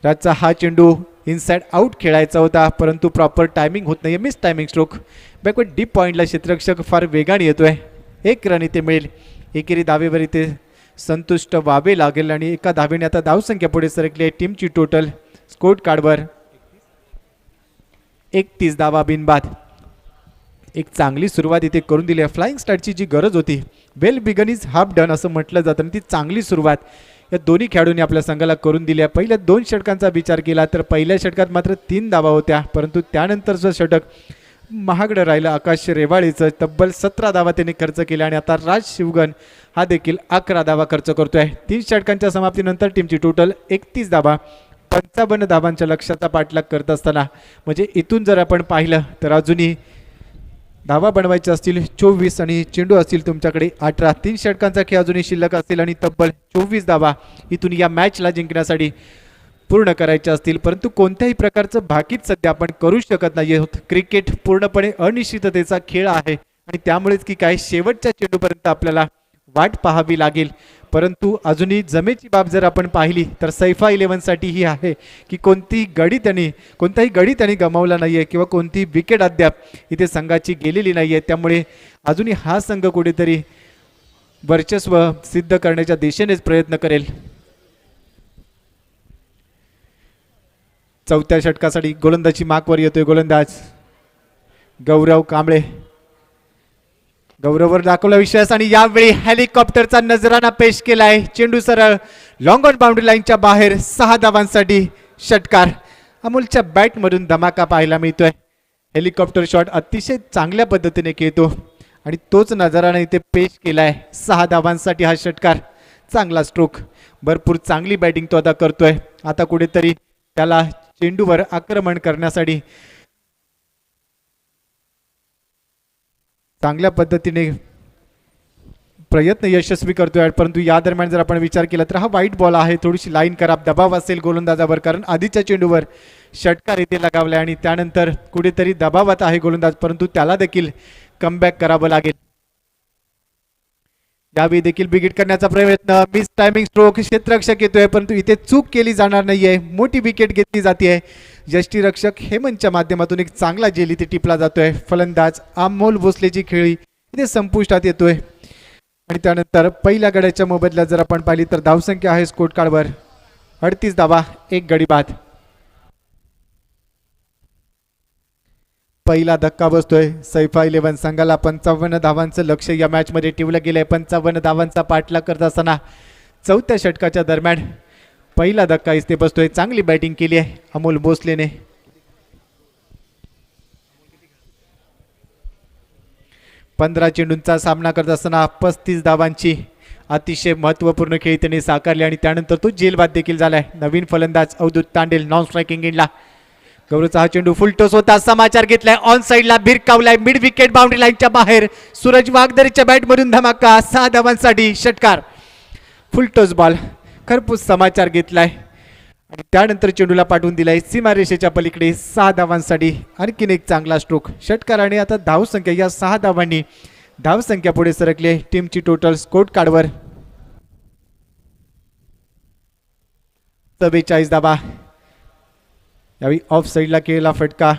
Speaker 2: राजचा हा चेंडू इनसाइड आउट खेळायचा होता, परंतु प्रॉपर टायमिंग होत नाही. Miss timing stroke. Backward deep पॉईंटला क्षेत्ररक्षक फार वेगाने येतोय. 1 रन इथे मिळेल. एकेरी धावेवर इथे संतुष्ट व्हावे लागेल आणि एका धावेने आता धावसंख्या पुढे सरकली आहे. टीमची टोटल स्कोर कार्डवर 31 धावा बिनबाद. एक चांगली सुरुवात इथे करून दिली आहे. फ्लाइंग स्टार्टची जी गरज होती, well begun is half done असं म्हटलं जातं आणि ती चांगली सुरुवात या दोन्ही खेळाडूंनी आपल्या संघाला करून दिली आहे. पहिल्या 2 षटकांचा विचार केला तर पहिल्या षटकात मात्र 3 धावा होत्या, परंतु त्यानंतरचं षटक महागडं राहिलं. आकाश रेवाळेचं तब्बल 17 धावा त्यांनी खर्च केल्या आणि आता राज शिवगण हा देखील 11 धावा खर्च करतोय. 3 षटकांच्या समाप्तीनंतर टीमची टोटल 31 धावा. 55 धावांच्या लक्ष्याचा पाठलाग करत असताना म्हणजे इथून जर आपण पाहिलं तर अजूनही धावा बनवायचे असतील 24 आणि चेंडू असतील तुमच्याकडे 18. 3 षटकांचा खेळ अजूनही शिल्लक असतील आणि तब्बल 24 धावा इथून या मॅचला जिंकण्यासाठी पूर्ण करायचे असतील, परंतु कोणत्याही प्रकारचं भाकीत सध्या आपण करू शकत नाही आहोत. क्रिकेट पूर्णपणे अनिश्चिततेचा खेळ आहे आणि त्यामुळेच की काय शेवटच्या चेंडूपर्यंत आपल्याला वाट पाहावी लागेल. परंतु अजूनही जमेची बाब जर आपण पाहिली तर सैफा 11 साठी ही आहे की कोणताही गडी त्यांनी गमावला नाहीये किंवा कोणतीही विकेट अद्याप इथे संघाची गेलेली नाहीये. त्यामुळे अजूनही हा संघ कुठेतरी वर्चस्व सिद्ध करण्याच्या दिशेनेच प्रयत्न करेल. चौथ्या षटकासाठी गोलंदाजी मार्कवर येतोय गोलंदाज गौरव कांबळे. गौरववर दाखवला विश्वास आणि यावेळी हेलिकॉप्टरचा नजराना पेश केलाय. चेंडू सरळ लॉंग ऑन बाउंड्री लाईनच्या बाहेर. 6 धावांसाठी षटकार. अमोलच्या बॅटमधून धमाका पाहायला मिळतोय. हेलिकॉप्टर शॉट अतिशय चांगल्या पद्धतीने खेळतो आणि तोच नजराना इथे पेश केलाय. 6 धावांसाठी हा षटकार. चांगला स्ट्रोक. भरपूर चांगली बॅटिंग तो आता करतोय. आता कुठेतरी त्याला चेंडूवर आक्रमण करण्यासाठी चांगल्या पद्धतीने प्रयत्न यशस्वी करतोय, परंतु या दरम्यान जर आपण विचार केला तर हा वाईट बॉल आहे. थोडीशी लाईन खराब दबाव असेल गोलंदाजावर, कारण आधीच्या चेंडूवर षटकार इथे लगावलाय आणि त्यानंतर कुठेतरी दबावात आहे गोलंदाज, परंतु त्याला देखील कमबॅक करावं लागेल. यावेळी देखील बिगिट करण्याचा प्रयत्न. Miss timing stroke. क्षेत्ररक्षक येतोय परंतु इथे चूक केली जाणार नाहीये. मोठी विकेट घेतली जाते. यष्टीरक्षक हेमंतच्या माध्यमातून एक चांगला झेल इथे टिपला जातोय. फलंदाज अमोल भोसलेची खेळी इथे संपुष्टात येतोय आणि त्यानंतर पहिल्या गड्याच्या मोबदल्यात जर आपण पाहिली तर धावसंख्या आहे स्कोर कार्डवर 38 धावा, 1 गडी बाद. पहिला धक्का बसतोय. सैफा 11 संघाला 55 धावांचं लक्ष या मॅचमध्ये ठेवलं गेलंय. 55 धावांचा पाठलाग करत असताना चौथ्या षटकाच्या दरम्यान पहिला धक्का इथे बसतोय. चांगली बॅटिंग केली आहे अमोल भोसलेने. 15 चेंडूंचा सामना करत असताना 35 धावांची अतिशय महत्त्वपूर्ण खेळी त्यांनी साकारली आणि त्यानंतर तो जेलबाद देखील झालाय. नवीन फलंदाज अवधूत तांडेल नॉन स्ट्रायकिंग एंडला. गौरवचा हा चेंडू फुलटोस होता. समाचार घेतलाय ऑन साइडला भिरकावलाय. मिड विकेट बाउंड्री लाईनच्या बाहेर. सूरज वागदरेच्या बॅटमधून धमाका. 6 धावांसाठी षटकार. Full toss ball. खरपूस समाचार घेतलाय आणि त्यानंतर चेंडूला पाठवून दिलाय सीमारेषेच्या पलीकडे. 6 धावांसाठी आणखीन एक चांगला स्ट्रोक. षटकाराने आता धावसंख्या या 6 धावांनी धावसंख्या पुढे सरकले टीमची टोटल स्कोर कार्डवर. 44 धावा. यावेळी ऑफ साईडला केलेला फटका.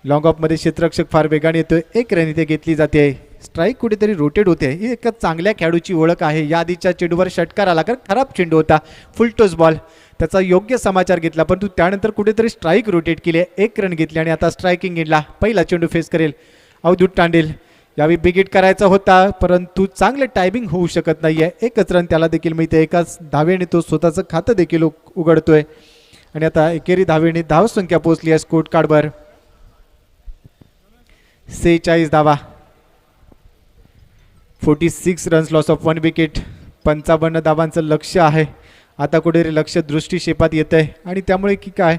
Speaker 2: लॉंग ऑफमध्ये क्षेत्ररक्षक फार वेगाने येतोय. 1 रन इथे घेतली जाते. स्ट्राईक कुठेतरी रोटेट होते. ही एका चांगल्या खेळाडूची ओळख आहे. या आधीच्या चेंडूवर षटकार आला कारण खराब चेंडू होता. Full toss ball. त्याचा योग्य समाचार घेतला परंतु त्यानंतर कुठेतरी स्ट्राईक रोटेट केली. 1 रन घेतली आणि आता स्ट्रायकिंग एंडला पहिला चेंडू फेस करेल अवधूत तांडेल. यावेळी बिग हिट करायचा होता परंतु चांगले टायमिंग होऊ शकत नाहीये. 1च रन त्याला देखील मिळते. एकाच धावेने तो स्वतःचं खातं देखील उघडतोय आणि आता एकेरी धावेने धावसंख्या पोहोचली आहे स्कोर कार्डवर. 46 धावा. 46 रन्स लॉस ऑफ 1 विकेट. 55 धावांचं लक्ष आहे. आता कुठेतरी लक्ष दृष्टीक्षेपात येत आहे आणि त्यामुळे की काय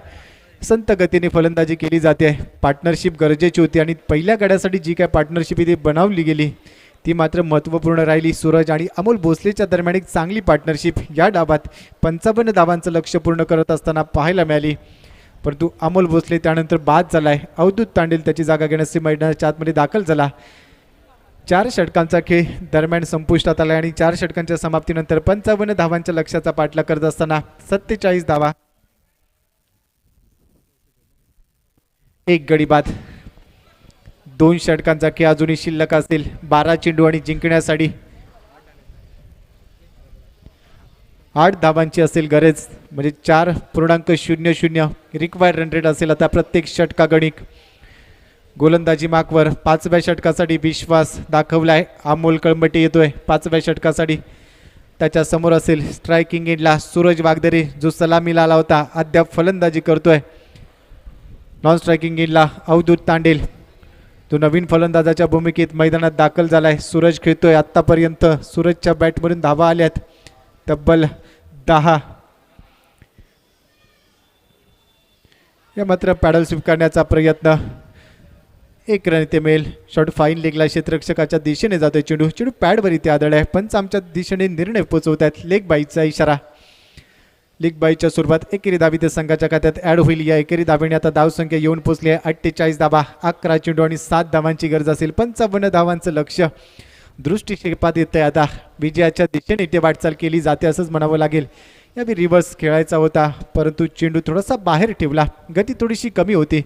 Speaker 2: संत गतीने फलंदाजी केली जाते. पार्टनरशिप गरजेची होती आणि पहिल्या गड्यासाठी जी काय पार्टनरशिप इथे बनवली गेली ती मात्र महत्त्वपूर्ण राहिली. सूरज आणि अमोल भोसलेच्या दरम्यान एक चांगली पार्टनरशिप या डावात 55 धावांचं लक्ष पूर्ण करत असताना पाहायला मिळाली परंतु अमोल भोसले त्यानंतर बाद झालाय. अवधूत तांडेल त्याची जागा घेण्यासाठी मैदानाच्या आतमध्ये दाखल झाला. 4 षटकांचा खेळ दरम्यान संपुष्टात आला आणि 4 षटकांच्या समाप्तीनंतर 55 धावांच्या लक्ष्याचा पाठलाग करत असताना 47 धावा. 1 गडी बाद. 2 षटकांचा खेळ अजूनही शिल्लक असतील. 12 चेंडू आणि जिंकण्यासाठी 8 धावांची असेल गरज म्हणजे 4.00 रिक्वायर्ड रन रेट असेल आता प्रत्येक षटकागणिक. गोलंदाजी मार्कवर 5व्या षटकासाठी विश्वास दाखवलाय. अमोल कळंबटे येतोय 5व्या षटकासाठी. त्याच्या समोर असेल स्ट्रायकिंग एंडला सूरज वागदरे जो सलामीला आला होता अद्याप फलंदाजी करतोय. नॉन स्ट्रायकिंग एंडला अवधूत तांडेल तो नवीन फलंदाजाच्या भूमिकेत मैदानात दाखल झालाय. सूरज खेळतोय. आत्तापर्यंत सूरजच्या बॅटमधून धावा आल्यात तब्बल 10. या मात्र पॅडल स्वीप करण्याचा प्रयत्न. 1 रन इथे मिळेल. शॉर्ट फाईन लेगला क्षेत्ररक्षकाच्या दिशेने जातोय चेंडू. चेंडू पॅडवर इथे आदळलाय. पंच आमच्या दिशेने निर्णय पोहोचवत आहेत. लेग बाईचा इशारा. लेग बाईच्या स्वरूपात एकेरी धावी ते संघाच्या खात्यात ॲड होईल. या एकेरी धावेने आता धावसंख्या येऊन पोहोचली आहे 48 धावा. 11 चेंडू आणि 7 धावांची गरज असेल. 55 धावांचं लक्ष दृष्टीक्षेपात येतंय. आता विजयाच्या दिशेने इथे वाटचाल केली जाते असंच म्हणावं लागेल. यावेळी रिव्हर्स खेळायचा होता परंतु चेंडू थोडासा बाहेर ठेवला. गती थोडीशी कमी होती.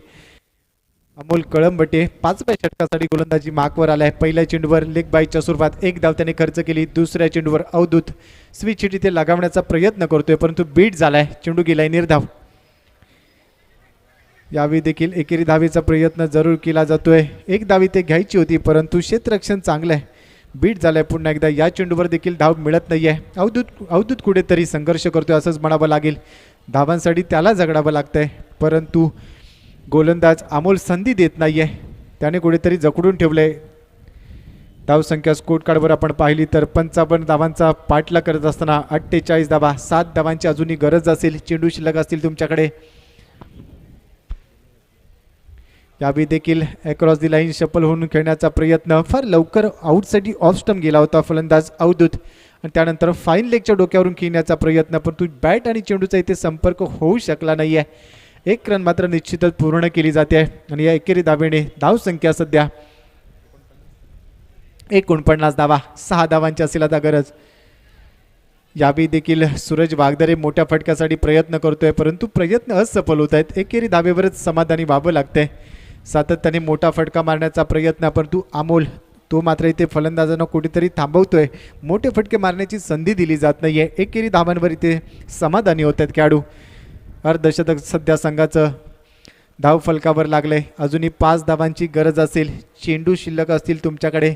Speaker 2: अमोल कळंबटे 5व्या षटकासाठी गोलंदाजी मार्कवर आलाय. पहिल्या चेंडूवर लेग बाईच्या स्वरूपात 1 धाव त्याने खर्च केली. दुसऱ्या चेंडूवर अवधूत स्विच हिट इथे लगावण्याचा प्रयत्न करतोय परंतु बीट झालाय. चेंडू गेलाय निर्धाव. यावेळी देखील एकेरी धावेचा प्रयत्न जरूर केला जातोय. 1 धाव इथे घ्यायची होती परंतु क्षेत्ररक्षण चांगलं आहे. बीट झालाय पुन्हा एकदा. या चेंडूवर देखील धाव मिळत नाहीये. अवधूत कुठेतरी संघर्ष करतोय असंच म्हणावं लागेल. धावांसाठी त्याला झगडावं लागतंय परंतु गोलंदाज अमोल संधी देत नाहीये. त्याने कुठेतरी जखडून ठेवलंय. धावसंख्या स्कोर कार्डवर आपण पाहिली तर 55 धावांचा पाठलाग करत असताना 48 धावा. 7 धावांची अजूनही गरज असेल. चेंडू शिल्लक असतील तुमच्याकडे. यावेळी देखील अक्रॉस दी लाईन शफल होऊन खेळण्याचा प्रयत्न. फार लवकर आउटसाठी ऑफ स्टंप गेला होता फलंदाज अवधूत आणि त्यानंतर फाईन लेगच्या डोक्यावरून खेळण्याचा प्रयत्न परंतु बॅट आणि चेंडूचा इथे संपर्क होऊ शकला नाहीये. 1 रन मात्र निश्चितच पूर्ण केली जाते आणि या एकेरी धावेने धावसंख्या सध्या 49 धावा. 6 धावांची असेल आता गरज. यावेळी देखील सूरज वागदरे मोठ्या फटक्यासाठी प्रयत्न करतोय परंतु प्रयत्न असफल होत आहेत. एकेरी धावेवरच समाधानी व्हावं लागतंय. सातत्याने मोठा फटका मारण्याचा प्रयत्न परंतु अमोल तो मात्र इथे फलंदाजांना कुठेतरी थांबवतोय. मोठे फटके मारण्याची संधी दिली जात नाहीये. एकेरी धावांवर इथे समाधानी होत आहेत खेळाडू. अर्धशतक सध्या संघाचं धाव फलकावर लागले. अजूनही 5 धावांची गरज असेल. चेंडू शिल्लक असतील तुमच्याकडे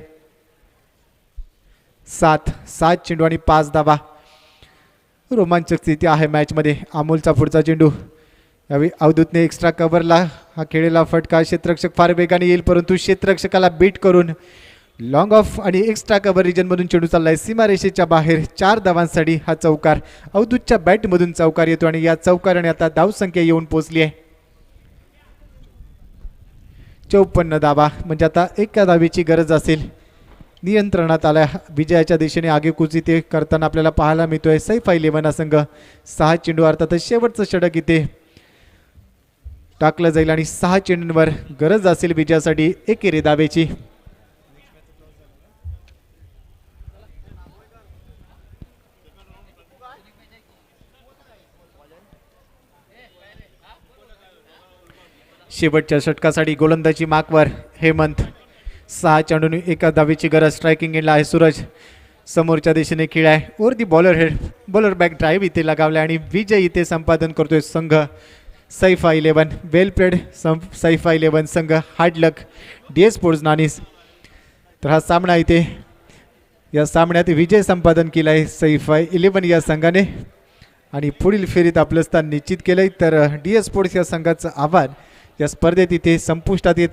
Speaker 2: 7 चेंडू आणि 5 धावा. रोमांचक स्थिती आहे मॅचमध्ये. अमोलचा पुढचा चेंडू. यावेळी अवधूतने एक्स्ट्रा कव्हरला हा खेळलेला फटका. क्षेत्ररक्षक फार वेगाने येईल परंतु क्षेत्ररक्षकाला बीट करून लॉंग ऑफ आणि एक्स्ट्रा कव्हर रिजनमधून चेंडू चाललाय सीमारेषेच्या बाहेर. 4 धावांसाठी हा चौकार. अवधूतच्या बॅटमधून चौकार येतो आणि या चौकाराने आता धावसंख्या येऊन पोहोचली आहे 54 धावा. म्हणजे आता एका धावेची गरज असेल. नियंत्रणात आल्या विजयाच्या दिशेने आगेकूच इथे करताना आपल्याला पाहायला मिळतोय सैफा 11 संघ. 6 चेंडू अर्थातच शेवटचं षटक इथे टाकलं जाईल आणि 6 चेंडूंवर गरज असेल विजयासाठी एकेरी धावेची. शेवटच्या षटकासाठी गोलंदाजी मार्कवर हेमंत. 6 चेंडूंनी एका धावेची गरज. स्ट्रायकिंग एंडला आहे सूरज. समोरच्या दिशेने खेळ आहे. वर the bowler head. Bowler back drive इथे लगावला आणि विजय इथे संपादन करतोय संघ सैफा 11. वेल प्लेड सैफा 11 संघ. Hard luck DS sports Nanis. तर हा सामना इथे या सामन्यात विजय संपादन केला आहे सैफा 11 या संघाने आणि पुढील फेरीत आपलं स्थान निश्चित केलंय. तर DS स्पोर्ट्स या संघाचं आव्हान या स्पर्धेत इथे संपुष्टात येतं.